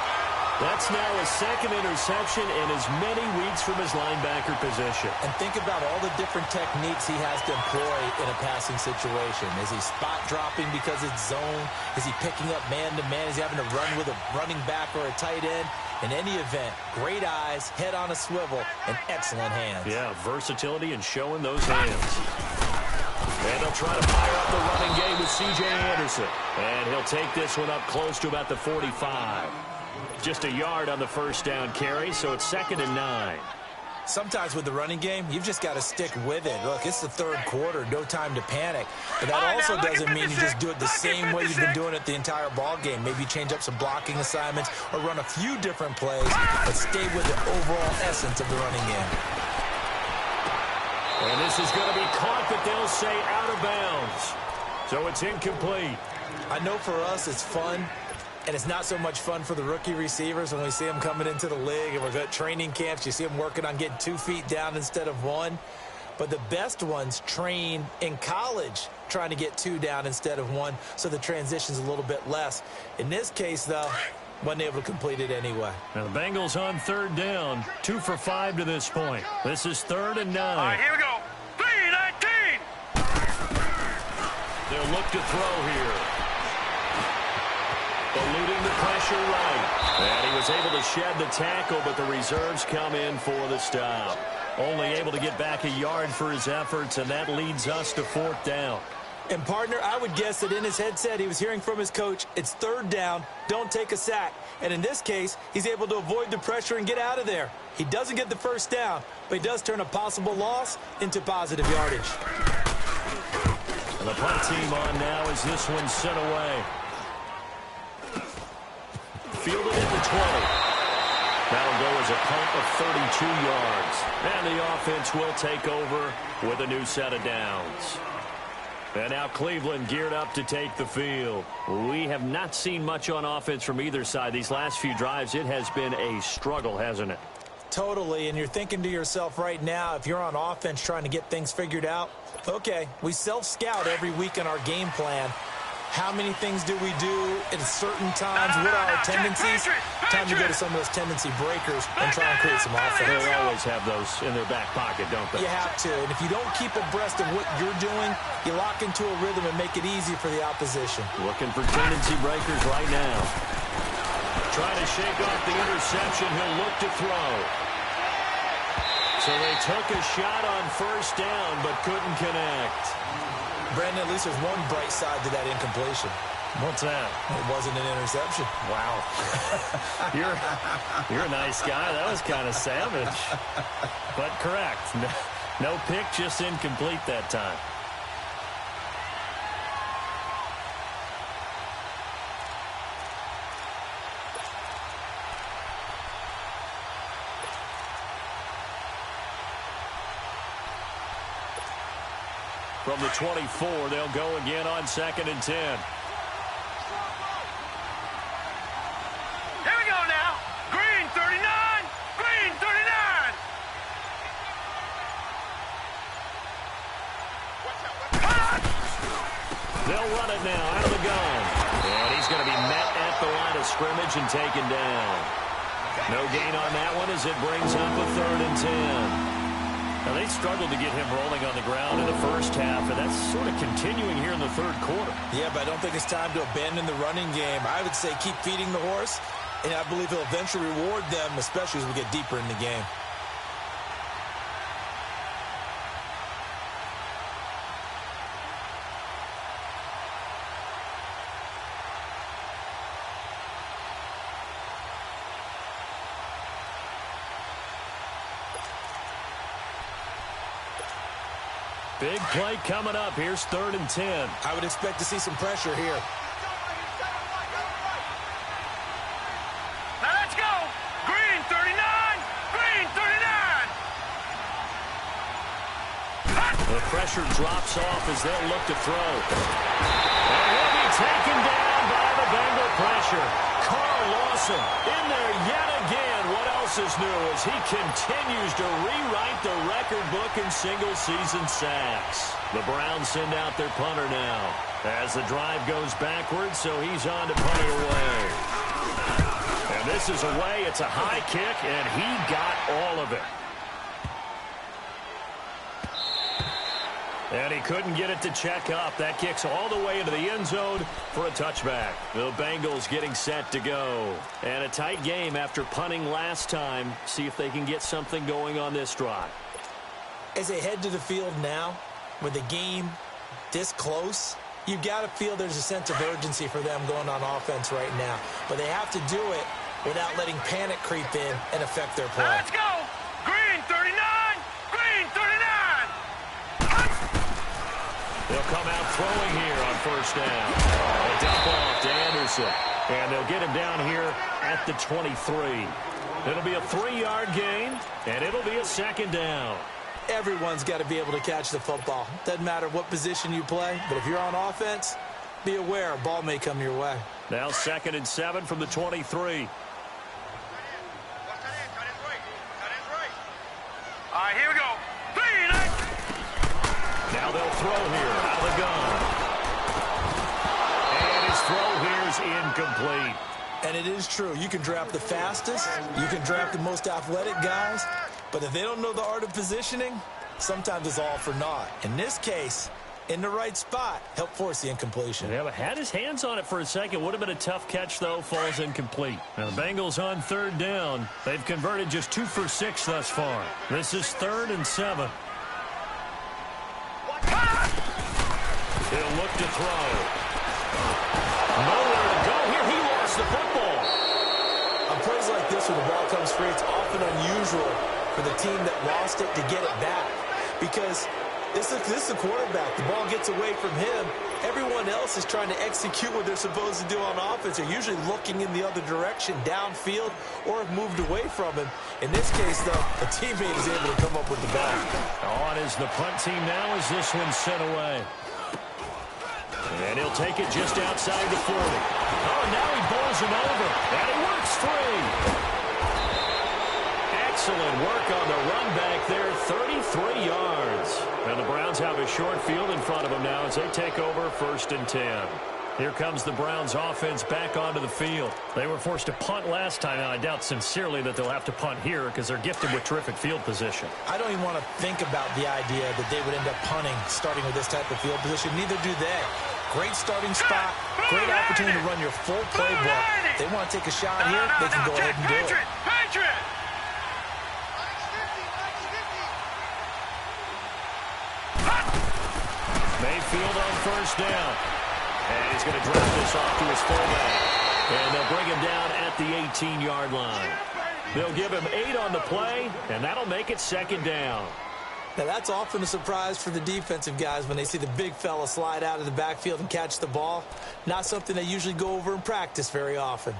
That's now a 2nd interception in as many weeks from his linebacker position. And think about all the different techniques he has to employ in a passing situation. Is he spot dropping because it's zone? Is he picking up man-to-man? Is he having to run with a running back or a tight end? In any event, great eyes, head on a swivel, and excellent hands. Yeah, versatility and showing those hands. And they'll try to fire up the running game with C.J. Anderson. And he'll take this one up close to about the 45. Just a yard on the first down carry, so it's 2nd and 9. Sometimes with the running game, you've just got to stick with it. Look, it's the 3rd quarter, no time to panic. But that also doesn't mean you just do it the same way you've been doing it the entire ball game. Maybe change up some blocking assignments or run a few different plays, but stay with the overall essence of the running game. And this is going to be caught, but they'll say out of bounds. So it's incomplete. I know for us it's fun. And it's not so much fun for the rookie receivers when we see them coming into the league and we're at training camps. You see them working on getting 2 feet down instead of 1. But the best ones train in college trying to get 2 down instead of 1, so the transition's a little bit less. In this case, though, wasn't able to complete it anyway. Now the Bengals on 3rd down, 2 for 5 to this point. This is 3rd and 9. All right, here we go. 319! They'll look to throw here. Eluding the pressure right. And he was able to shed the tackle, but the reserves come in for the stop. Only able to get back a yard for his efforts, and that leads us to 4th down. And, partner, I would guess that in his headset he was hearing from his coach, it's 3rd down, don't take a sack. And in this case, he's able to avoid the pressure and get out of there. He doesn't get the first down, but he does turn a possible loss into positive yardage. And the punt team on now as this one's sent away. Fielded at the 20. That'll go as a punt of 32 yards. And the offense will take over with a new set of downs. And now Cleveland geared up to take the field. We have not seen much on offense from either side. These last few drives, it has been a struggle, hasn't it? Totally, and you're thinking to yourself right now, if you're on offense trying to get things figured out, okay, we self-scout every week in our game plan. How many things do we do at certain times? What are our tendencies? Time to go to some of those tendency breakers and try and create some offense. They always have those in their back pocket, don't they? You have to. And if you don't keep abreast of what you're doing, you lock into a rhythm and make it easy for the opposition. Looking for tendency breakers right now. Trying to shake off the interception. He'll look to throw. So they took a shot on first down, but couldn't connect. Brandon, at least there's one bright side to that incompletion. What's that? It wasn't an interception. Wow. You're a nice guy. That was kind of savage. But correct. No pick, just incomplete that time. From the 24, they'll go again on 2nd and 10. Here we go now. Green 39. Green 39. They'll run it now out of the gun. scrimmage and taken down. No gain on that one as it brings up a 3rd and 10. Now, they struggled to get him rolling on the ground in the first half, and that's sort of continuing here in the 3rd quarter. Yeah, but I don't think it's time to abandon the running game. I would say keep feeding the horse, and I believe he'll eventually reward them, especially as we get deeper in the game. Big play coming up. Here's 3rd and 10. I would expect to see some pressure here. Now let's go. Green 39. Green 39. The pressure drops off as they'll look to throw. And he'll be taken down by the Bengal pressure. Carl Lawson in there yet again. What else is new as he continues to rewrite the record book in single-season sacks. The Browns send out their punter now as the drive goes backwards, so he's on to punt it away. And this is away. It's a high kick, and he got all of it. And he couldn't get it to check up. That kicks all the way into the end zone for a touchback. The Bengals getting set to go. And a tight game after punting last time. See if they can get something going on this drive. As they head to the field now, with the game this close, you've got to feel there's a sense of urgency for them going on offense right now. But they have to do it without letting panic creep in and affect their play. Let's go. Green 39. Green 39. They'll come out throwing here on 1st down. A dump off to Anderson. And they'll get him down here at the 23. It'll be a 3-yard gain, and it'll be a 2nd down. Everyone's got to be able to catch the football. Doesn't matter what position you play, but if you're on offense, be aware a ball may come your way. Now 2nd and 7 from the 23. All right, here we go. Now they'll throw here out of the gun. And his throw here is incomplete. And it is true. You can draft the fastest. You can draft the most athletic guys. But if they don't know the art of positioning, sometimes it's all for naught. In this case, in the right spot, help force the incompletion. Yeah, but had his hands on it for a second. Would have been a tough catch, though. Falls incomplete. Now, the Bengals on 3rd down. They've converted just 2 for 6 thus far. This is 3rd and 7. He'll look to throw. Nowhere to go here. He lost the football. On plays like this where the ball comes free, it's often unusual for the team that lost it to get it back. Because this is a quarterback. The ball gets away from him. Everyone else is trying to execute what they're supposed to do on offense. They're usually looking in the other direction, downfield, or have moved away from him. In this case, though, a teammate is able to come up with the ball. On is the punt team now as this one's sent away. And he'll take it just outside the 40. Oh, now he bowls him over. And it works free. Excellent work on the run back there. 33 yards. And the Browns have a short field in front of them now as they take over 1st and 10. Here comes the Browns offense back onto the field. They were forced to punt last time. Now, I doubt sincerely that they'll have to punt here because they're gifted with terrific field position. I don't even want to think about the idea that they would end up punting starting with this type of field position. Neither do they. Great starting spot. Great opportunity to run your full playbook. If they want to take a shot here, they can go ahead and do it. Mayfield on 1st down. And he's going to drop this off to his fullback. And they'll bring him down at the 18-yard line. They'll give him 8 on the play, and that'll make it 2nd down. Now, that's often a surprise for the defensive guys when they see the big fella slide out of the backfield and catch the ball. Not something they usually go over in practice very often.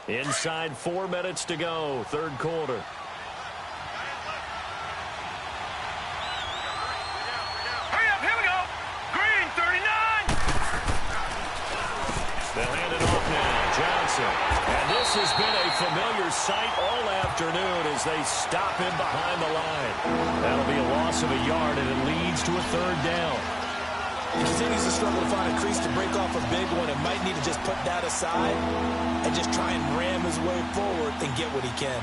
Inside 4 minutes to go, 3rd quarter. Hurry up, here we go. Green 39. They'll hand it off now. Johnson. And this This has been a familiar sight all afternoon as they stop him behind the line. That'll be a loss of a yard, and it leads to a third down. He continues to struggle to find a crease to break off a big one and might need to just put that aside and just try and ram his way forward and get what he can.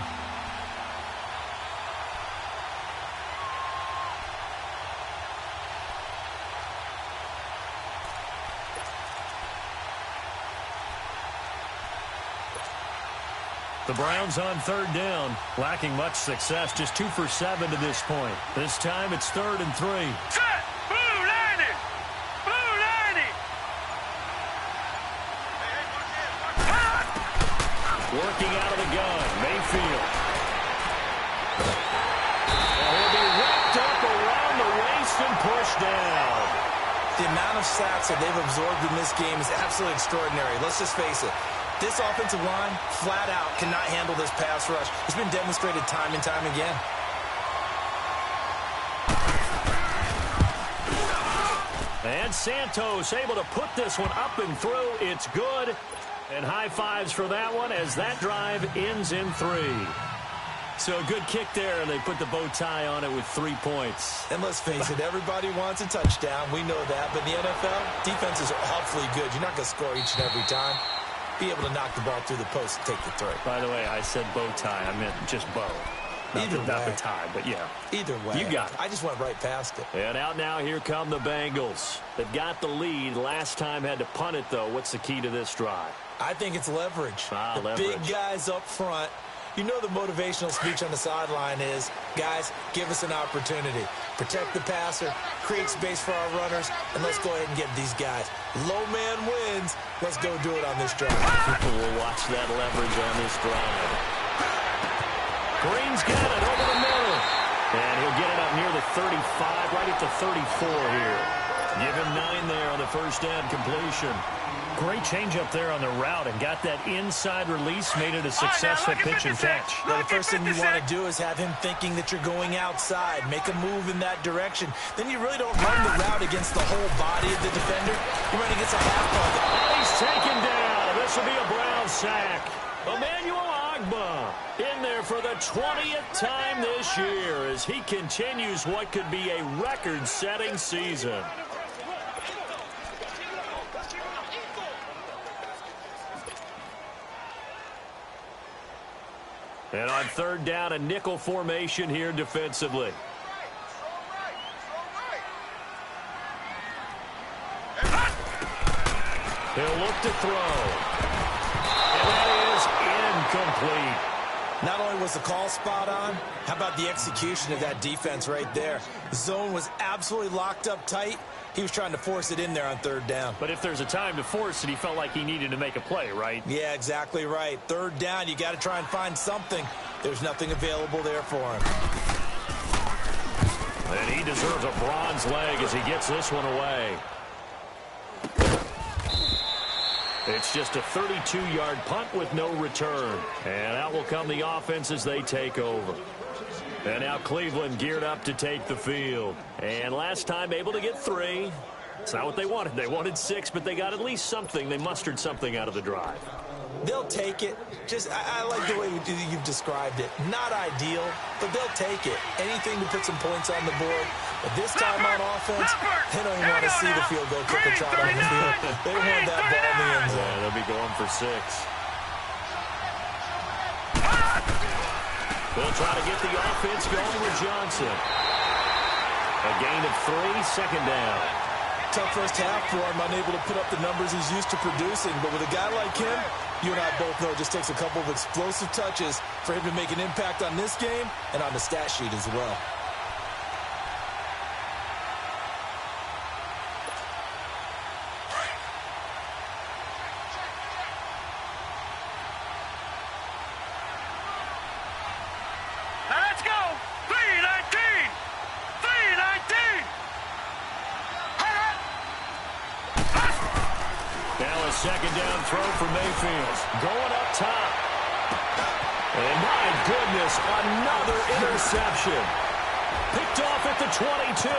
The Browns on third down, lacking much success, just 2 for 7 to this point. This time it's 3rd and 3. Set! Blue 90! Blue 90! Working out of the gun, Mayfield. And he'll be wrapped up around the waist and pushed down. The amount of sacks that they've absorbed in this game is absolutely extraordinary. Let's just face it. This offensive line, flat out, cannot handle this pass rush. It's been demonstrated time and time again. And Santos able to put this one up and through. It's good. And high fives for that one as that drive ends in 3. So a good kick there, and they put the bow tie on it with 3 points. And let's face it, everybody wants a touchdown. We know that. But in the NFL, defenses are awfully good. You're not going to score each and every time. Be able to knock the ball through the post and take the throw. By the way, I said bow tie. I meant just bow. Not the tie, but yeah. Either way. You got it. I just went right past it. And out now, here come the Bengals. They've got the lead. Last time had to punt it, though. What's the key to this drive? I think it's leverage. Leverage. Big guys up front. You know the motivational speech on the sideline is, guys, give us an opportunity. Protect the passer, create space for our runners, and let's go ahead and get these guys. Low man wins. Let's go do it on this drive. People will watch that leverage on this drive. Green's got it over the middle. And he'll get it up near the 35, right at the 34 here. Give him 9 there on the first down completion. Great change up there on the route and got that inside release, made it a successful pitch and catch. Now, the first thing you want to do is have him thinking that you're going outside, make a move in that direction. Then you really don't run the route against the whole body of the defender. You run against a half of it. And he's taken down. This will be a Brown sack. Emmanuel Ogbah in there for the 20th time this year as he continues what could be a record-setting season. And on third down, a nickel formation here defensively. He'll look to throw. And that is incomplete. Not only was the call spot on, how about the execution of that defense right there? The zone was absolutely locked up tight. He was trying to force it in there on third down. But if there's a time to force it, he felt like he needed to make a play, right? Yeah, exactly right. Third down, you got to try and find something. There's nothing available there for him. And he deserves a bronze leg as he gets this one away. It's just a 32-yard punt with no return. And out will come the offense as they take over. And now Cleveland geared up to take the field. And last time able to get 3. It's not what they wanted. They wanted 6, but they got at least something. They mustered something out of the drive. They'll take it. I like the way you've described it. Not ideal, but they'll take it. Anything to put some points on the board. But this time on offense, they don't even want to see the field goal kicker trot on the field. They want that ball in the end zone. Yeah, they'll be going for 6. They'll try to get the offense going with Johnson. A gain of 3, second down. Tough first half for him, unable to put up the numbers he's used to producing. But with a guy like him, you and I both know it just takes a couple of explosive touches for him to make an impact on this game and on the stat sheet as well. Second down throw for Mayfield. Going up top. And my goodness, another interception. Picked off at the 22.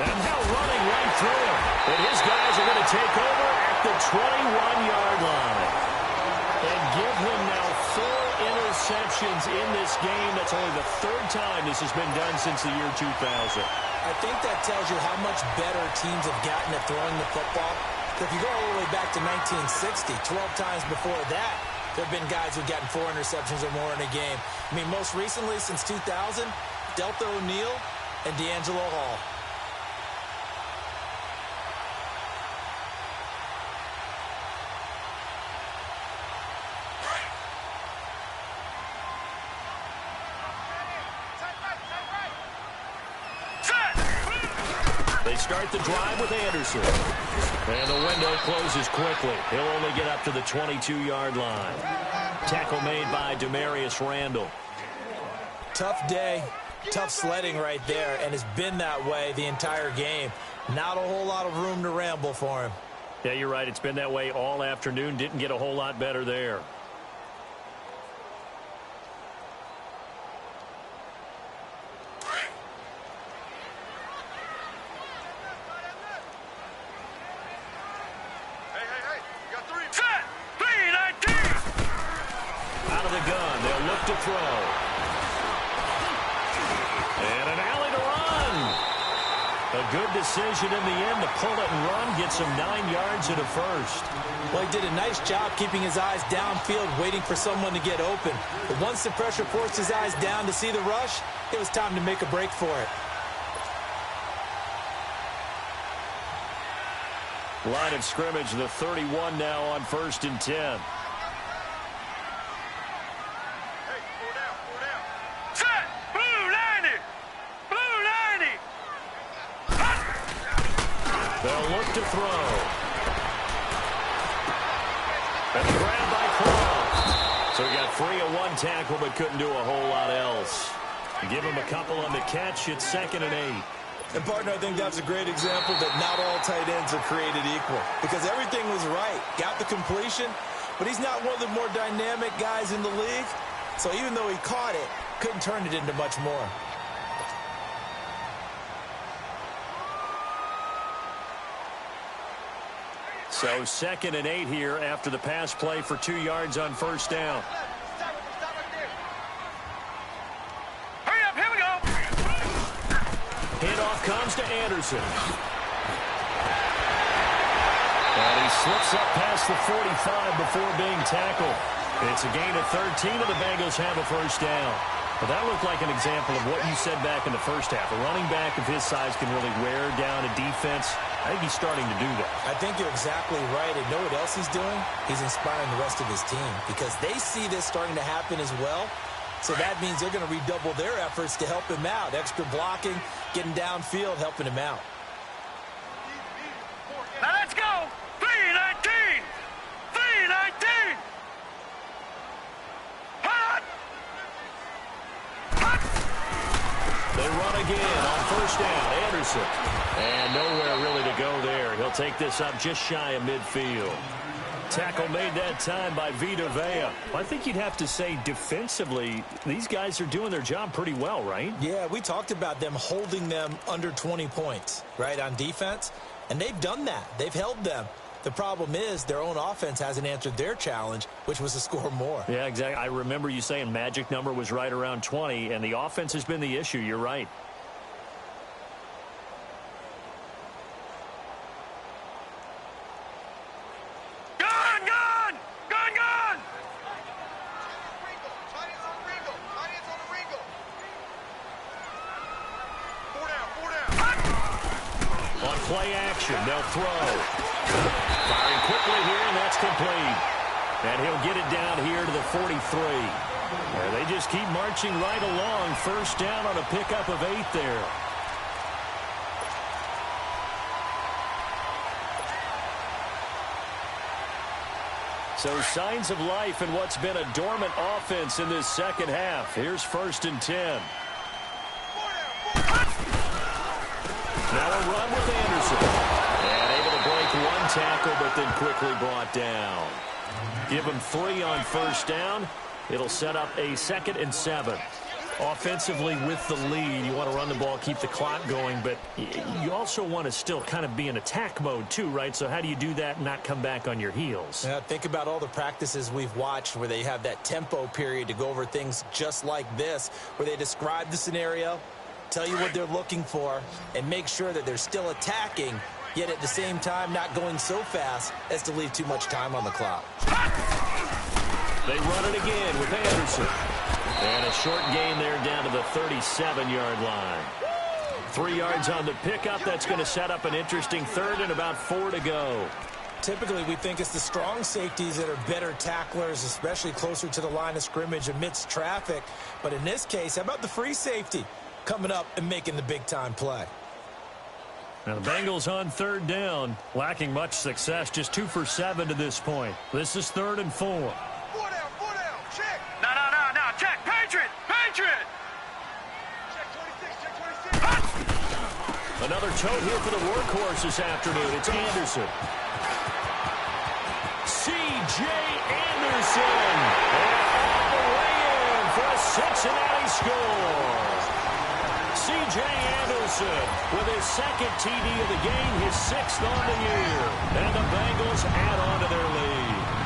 And now running right through him. And his guys are going to take over at the 21-yard line. interceptions in this game. That's only the third time this has been done since the year 2000. I think that tells you how much better teams have gotten at throwing the football. If you go all the way back to 1960, 12 times before that, there have been guys who've gotten 4 interceptions or more in a game. I mean, most recently, since 2000, Delta O'Neal and D'Angelo Hall. They start the drive with Anderson. And the window closes quickly. He'll only get up to the 22-yard line. Tackle made by Demarius Randall. Tough day, tough sledding right there, and it's been that way the entire game. Not a whole lot of room to ramble for him. Yeah, you're right. It's been that way all afternoon. Didn't get a whole lot better there. To throw. And an alley to run. A good decision in the end to pull it and run. Gets him 9 yards at a first. Well, he did a nice job keeping his eyes downfield, waiting for someone to get open. But once the pressure forced his eyes down to see the rush, it was time to make a break for it. Line of scrimmage, the 31 now on 1st and 10. They'll look to throw. And the grab by Croft. So he got free of 1 tackle but couldn't do a whole lot else. Give him a couple on the catch. It's 2nd and 8. And, partner, I think that's a great example that not all tight ends are created equal. Because everything was right. Got the completion, but he's not one of the more dynamic guys in the league. So even though he caught it, couldn't turn it into much more. So 2nd and 8 here after the pass play for 2 yards on 1st down. Hurry up, here we go. Handoff comes to Anderson. And he slips up past the 45 before being tackled. It's a gain of 13, and the Bengals have a 1st down. Well, that looked like an example of what you said back in the first half. A running back of his size can really wear down a defense. I think he's starting to do that. I think you're exactly right. And know what else he's doing? He's inspiring the rest of his team because they see this starting to happen as well. So that means they're going to redouble their efforts to help him out. Extra blocking, getting downfield, helping him out. Now let's go. 3-19. 3-19. Hot. Hot. They run again on 1st down. Anderson. And nowhere really to go there. He'll take this up just shy of midfield. Tackle made that time by Vita Vea. I think you'd have to say defensively, these guys are doing their job pretty well, right? Yeah, we talked about them holding them under 20 points, right, on defense. And they've done that. They've held them. The problem is their own offense hasn't answered their challenge, which was to score more. Yeah, exactly. I remember you saying magic number was right around 20, and the offense has been the issue. You're right. Play action. They'll throw. Firing quickly here, and that's complete. And he'll get it down here to the 43. And they just keep marching right along. 1st down on a pickup of 8 there. So signs of life in what's been a dormant offense in this 2nd half. Here's 1st and 10. Now a run with Anderson. And able to break 1 tackle, but then quickly brought down. Give him 3 on 1st down. It'll set up a 2nd and 7. Offensively with the lead, you want to run the ball, keep the clock going, but you also want to still kind of be in attack mode too, right? So how do you do that and not come back on your heels? Yeah, think about all the practices we've watched where they have that tempo period to go over things just like this, where they describe the scenario, tell you what they're looking for, and make sure that they're still attacking, yet at the same time not going so fast as to leave too much time on the clock. They run it again with Anderson. And a short gain there down to the 37-yard line. 3 yards on the pickup. That's going to set up an interesting third and about 4 to go. Typically, we think it's the strong safeties that are better tacklers, especially closer to the line of scrimmage amidst traffic. But in this case, how about the free safety coming up and making the big-time play? Now the Bengals on third down, lacking much success, just 2 for 7 to this point. This is 3rd and 4. 4 down, check. No, check. Patriot. Check 26. Another tote here for the workhorse this afternoon. It's Anderson. C.J. Anderson. All the way in for a Cincinnati score. C.J. Anderson with his 2nd TD of the game, his 6th on the year. And the Bengals add on to their lead.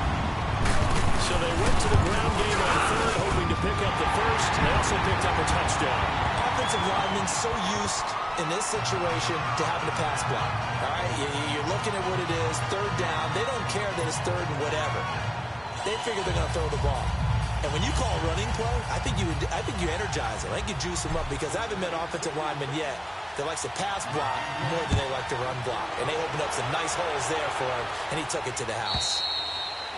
So they went to the ground game on 3rd, hoping to pick up the 1st. They also picked up a touchdown. Offensive linemen so used in this situation to having to pass block. All right, you're looking at what it is, 3rd down. They don't care that it's 3rd and whatever. They figure they're going to throw the ball. And when you call running play, I think you energize them. I think you juice them up because I haven't met offensive linemen yet that likes to pass block more than they like to run block. And they opened up some nice holes there for him, and he took it to the house.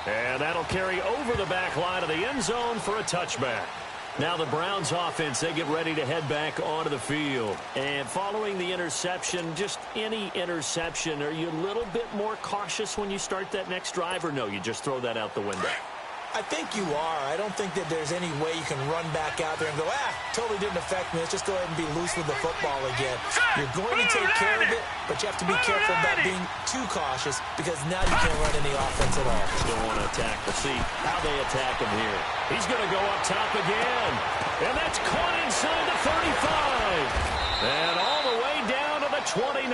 And that'll carry over the back line of the end zone for a touchback. Now the Browns offense, they get ready to head back onto the field. And following the interception, just any interception, are you a little bit more cautious when you start that next drive, or no, you just throw that out the window? I think you are. I don't think that there's any way you can run back out there and go, totally didn't affect me. Let's just go ahead and be loose with the football again. You're going to take care of it, but you have to be careful about being too cautious because now you can't run any offense at all. Still want to attack. We'll see how they attack him here. He's going to go up top again. And that's caught inside the 35. And all the way down to the 29.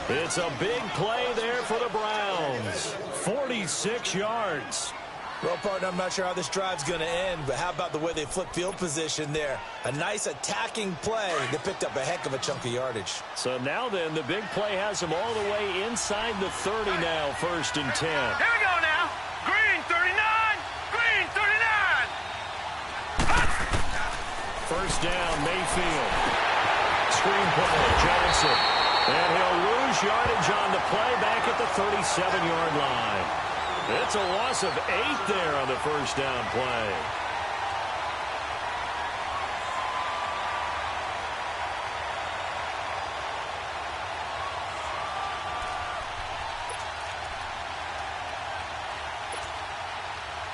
It's a big play there for the Browns. 46 yards. Well, partner, I'm not sure how this drive's going to end, but how about the way they flip field position there? A nice attacking play. They picked up a heck of a chunk of yardage. So now then, the big play has them all the way inside the 30 now, 1st and 10. Here we go now. Green 39. Green 39. 1st down, Mayfield. Screen play, Johnson. And he'll lose yardage on the play back at the 37-yard line. It's a loss of 8 there on the 1st down play.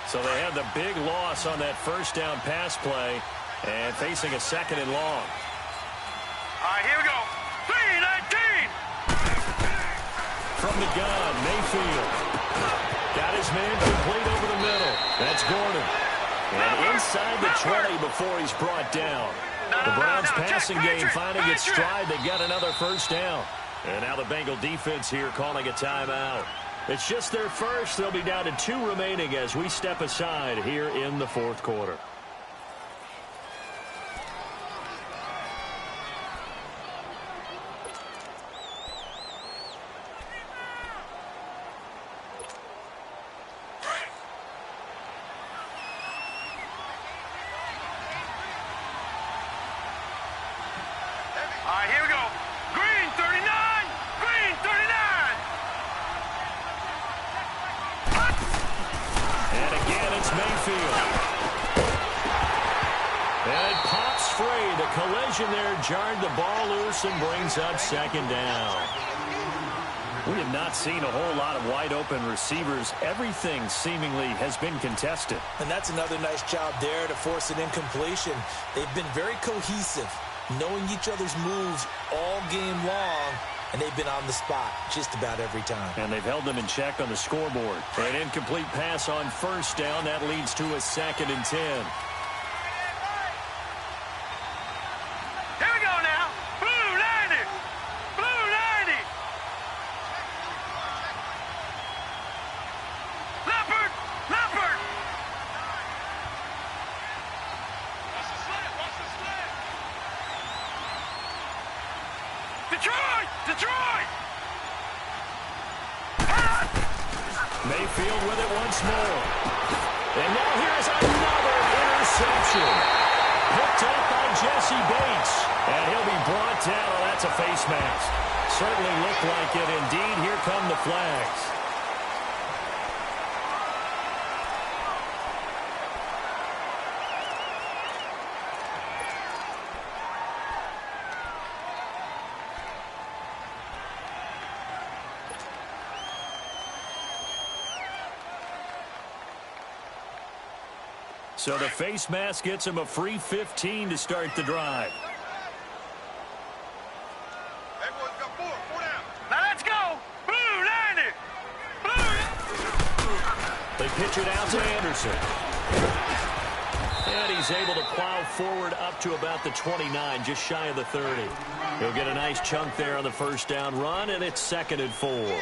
So they had the big loss on that 1st down pass play and facing a 2nd and long. All right, here we go. 3-19. From the gun, Mayfield. Got his man complete over the middle. That's Gordon. And inside the 20 before he's brought down. The Browns passing game finding its stride. They got another 1st down. And now the Bengal defense here calling a timeout. It's just their first. They'll be down to 2 remaining as we step aside here in the 4th quarter. All right, here we go. Green 39. Green 39. And again, it's Mayfield. And it pops free. The collision there jarred the ball loose and brings up 2nd down. We have not seen a whole lot of wide-open receivers. Everything seemingly has been contested. And that's another nice job there to force an incompletion. They've been very cohesive, knowing each other's moves all game long, and they've been on the spot just about every time. And they've held them in check on the scoreboard. An incomplete pass on 1st down. That leads to a 2nd and 10. Mayfield with it once more. And now here's another interception. Picked up by Jesse Bates. And he'll be brought down. Oh, that's a face mask. Certainly looked like it indeed. Here come the flags. So the face mask gets him a free 15 to start the drive. Everyone's got four down. Now let's go. Blue 90. Blue. They pitch it out to Anderson. And he's able to plow forward up to about the 29, just shy of the 30. He'll get a nice chunk there on the first down run, and it's 2nd and 4.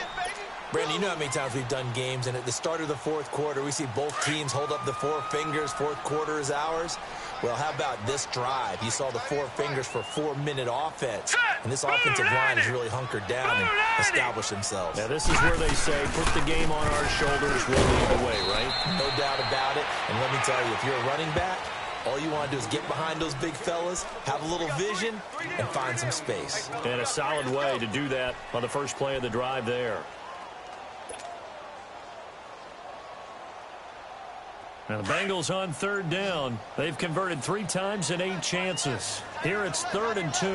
Brandon, you know how many times we've done games, and at the start of the fourth quarter, we see both teams hold up the four fingers, fourth quarter is ours. Well, how about this drive? You saw the four fingers for 4-minute offense, and this offensive line has really hunkered down and established themselves. Now, this is where they say, put the game on our shoulders, we'll lead the way, right? No doubt about it, and let me tell you, if you're a running back, all you want to do is get behind those big fellas, have a little vision, and find some space. And a solid way to do that on the first play of the drive there. Now the Bengals on 3rd down. They've converted 3 times in 8 chances. Here it's 3rd and 2.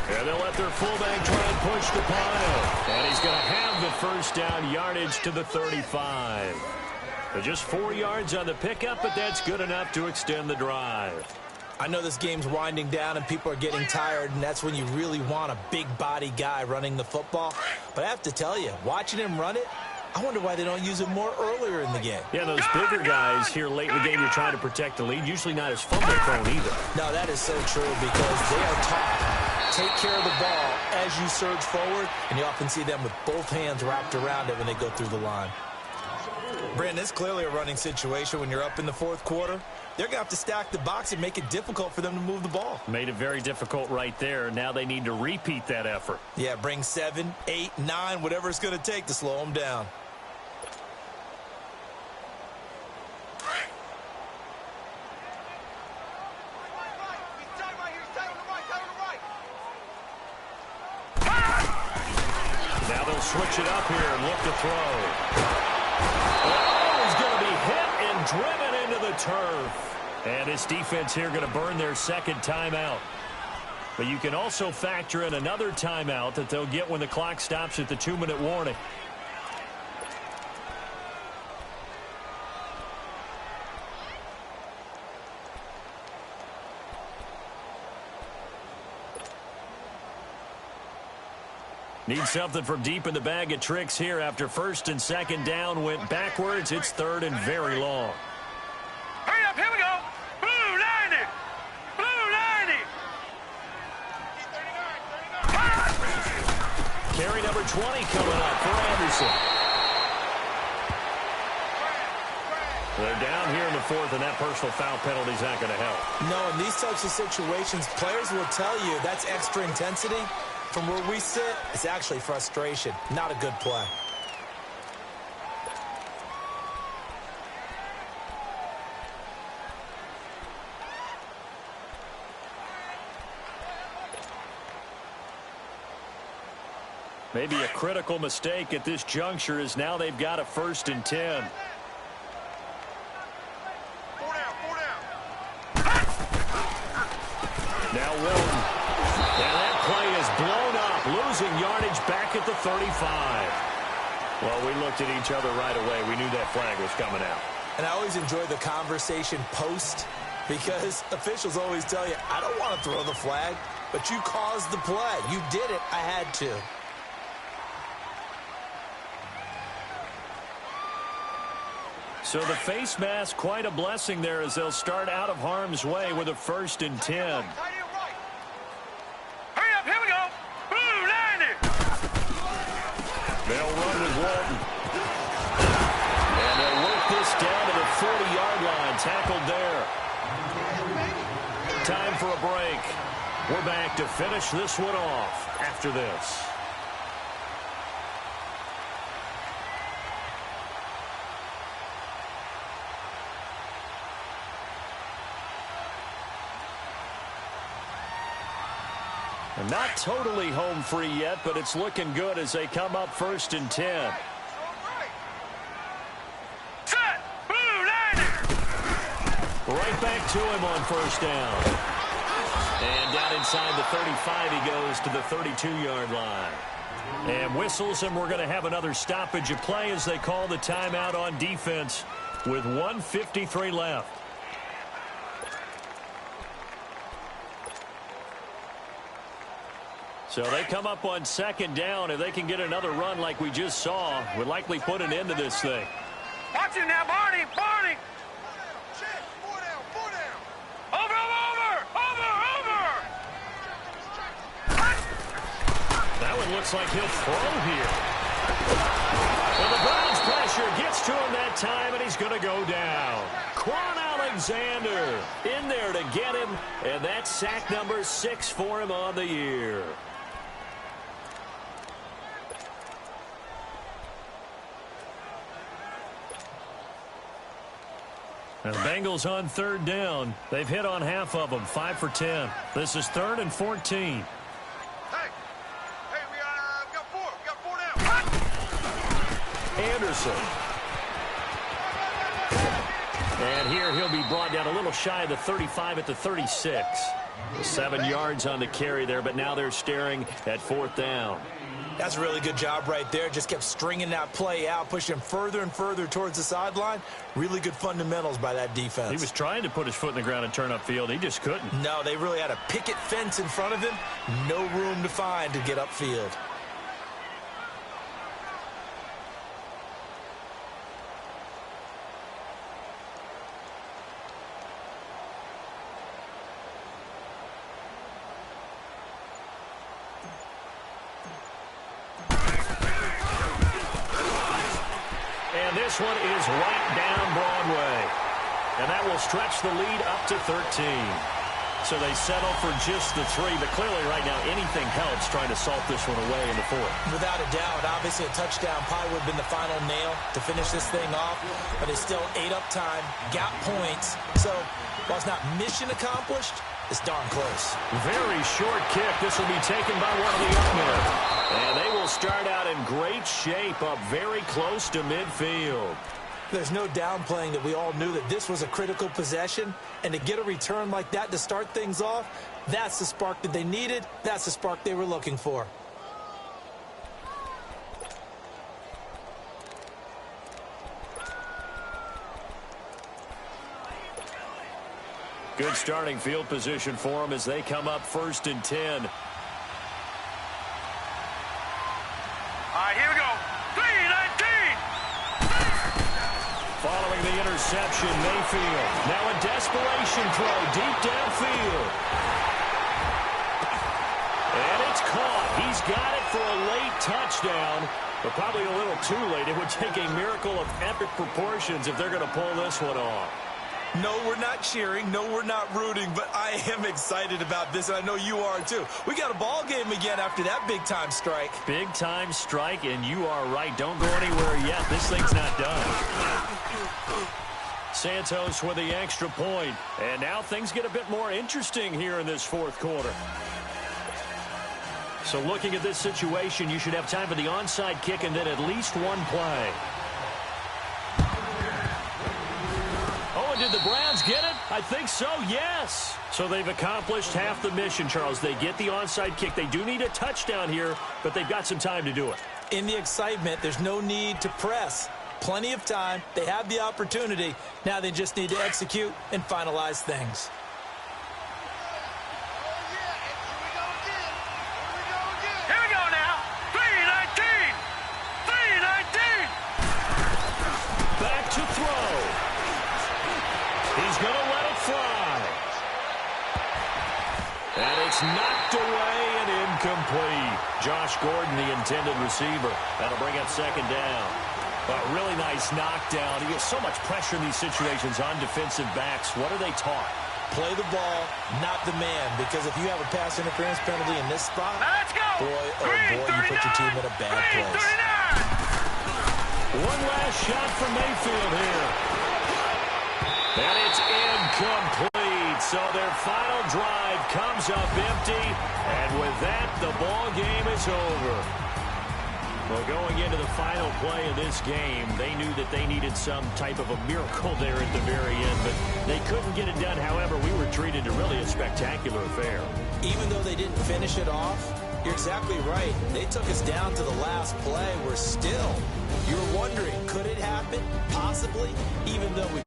And they'll let their fullback try and push the pile. And he's going to have the first down yardage to the 35. But just 4 yards on the pickup, but that's good enough to extend the drive. I know this game's winding down and people are getting tired, and that's when you really want a big body guy running the football. But I have to tell you, watching him run it, I wonder why they don't use him more earlier in the game. Yeah, those bigger guys here late in the game, you're trying to protect the lead, usually not as fumble prone either. No, that is so true because they are taught, take care of the ball as you surge forward, and you often see them with both hands wrapped around it when they go through the line. Brandon, it's clearly a running situation when you're up in the fourth quarter. They're going to have to stack the box and make it difficult for them to move the ball. Made it very difficult right there. Now they need to repeat that effort. Yeah, bring 7, 8, 9, whatever it's going to take to slow them down. Now they'll switch it up here and look to throw. Oh, he's going to be hit and driven into the turf. And his defense here going to burn their 2nd timeout. But you can also factor in another timeout that they'll get when the clock stops at the 2-minute warning. Need something from deep in the bag of tricks here after 1st and 2nd down went backwards. It's 3rd and very long. Hurry up, here we go. Blue 90. Blue 90. Carry number 20 coming up for Anderson. They're down here in the 4th, and that personal foul penalty is not going to help. No, in these types of situations, players will tell you that's extra intensity. From where we sit, it's actually frustration, not a good play. Maybe a critical mistake at this juncture is now they've got a 1st and 10. 4 down. Now Wilton. And that play is blown up, losing yardage back at the 35. Well, we looked at each other right away. We knew that flag was coming out. And I always enjoy the conversation post because officials always tell you, I don't want to throw the flag, but you caused the play. You did it. I had to. So the face mask, quite a blessing there as they'll start out of harm's way with a 1st and 10. Hurry up, here we go. Blue 90. They'll run with Walton. And they'll work this down to the 40-yard line. Tackled there. Time for a break. We're back to finish this one off after this. And not totally home free yet, but it's looking good as they come up 1st and 10. Set! Blue landing! Right back to him on 1st down. And down inside the 35, he goes to the 32-yard line. And whistles, and we're going to have another stoppage of play as they call the timeout on defense with 1:53 left. So they come up on 2nd down. If they can get another run like we just saw, would likely put an end to this thing. Watch it now, Barney! Barney! Over! That one looks like he'll throw here. Well, the Browns pressure gets to him that time, and he's going to go down. Quan Alexander in there to get him, and that's sack number 6 for him on the year. And the Bengals on 3rd down. They've hit on half of them, 5 for 10. This is 3rd and 14. We got 4 down. Anderson. And here he'll be brought down a little shy of the 35 at the 36. 7 yards on the carry there, but now they're staring at 4th down. That's a really good job right there. Just kept stringing that play out, pushing him further and further towards the sideline. Really good fundamentals by that defense. He was trying to put his foot in the ground and turn upfield. He just couldn't. No, they really had a picket fence in front of him. No room to find to get upfield. This one is right down Broadway. And that will stretch the lead up to 13. So they settle for just the 3. But clearly right now anything helps trying to salt this one away in the 4th. Without a doubt, obviously a touchdown probably would have been the final nail to finish this thing off. But it's still ate up time, got points. So while it's not mission accomplished, it's darn close. Very short kick. This will be taken by one of the up men. And they will start out in great shape up very close to midfield. There's no downplaying that we all knew that this was a critical possession. And to get a return like that to start things off, that's the spark that they needed. That's the spark they were looking for. Good starting field position for them as they come up 1st and 10. All right, here we go. 3-19. Following the interception, Mayfield. Now a desperation throw deep downfield. And it's caught. He's got it for a late touchdown, but probably a little too late. It would take a miracle of epic proportions if they're going to pull this one off. No, we're not cheering. No, we're not rooting, but I am excited about this, and I know you are too. We got a ball game again after that big-time strike. Big-time strike, and you are right. Don't go anywhere yet. This thing's not done. Santos with the extra point, and now things get a bit more interesting here in this 4th quarter. So looking at this situation, you should have time for the onside kick and then at least one play. Did the Browns get it? I think so, yes. So they've accomplished half the mission, Charles. They get the onside kick. They do need a touchdown here, but they've got some time to do it. In the excitement, there's no need to press. Plenty of time. They have the opportunity. Now they just need to execute and finalize things. Here we go now. 3-19. 3-19. Back to throw. He's going to let it fly. And it's knocked away and incomplete. Josh Gordon, the intended receiver. That'll bring up 2nd down. But really nice knockdown. He gets so much pressure in these situations on defensive backs. What are they taught? play the ball, not the man. Because if you have a pass interference penalty in this spot, Now let's go. boy, oh boy, you put your team in a bad place. 39. One last shot from Mayfield here. And it's incomplete. So their final drive comes up empty. And with that, the ball game is over. Well, going into the final play of this game, they knew that they needed some type of a miracle there at the very end, but they couldn't get it done. However, we were treated to really a spectacular affair. Even though they didn't finish it off, you're exactly right. They took us down to the last play. We're still, you're wondering, could it happen? Possibly, even though we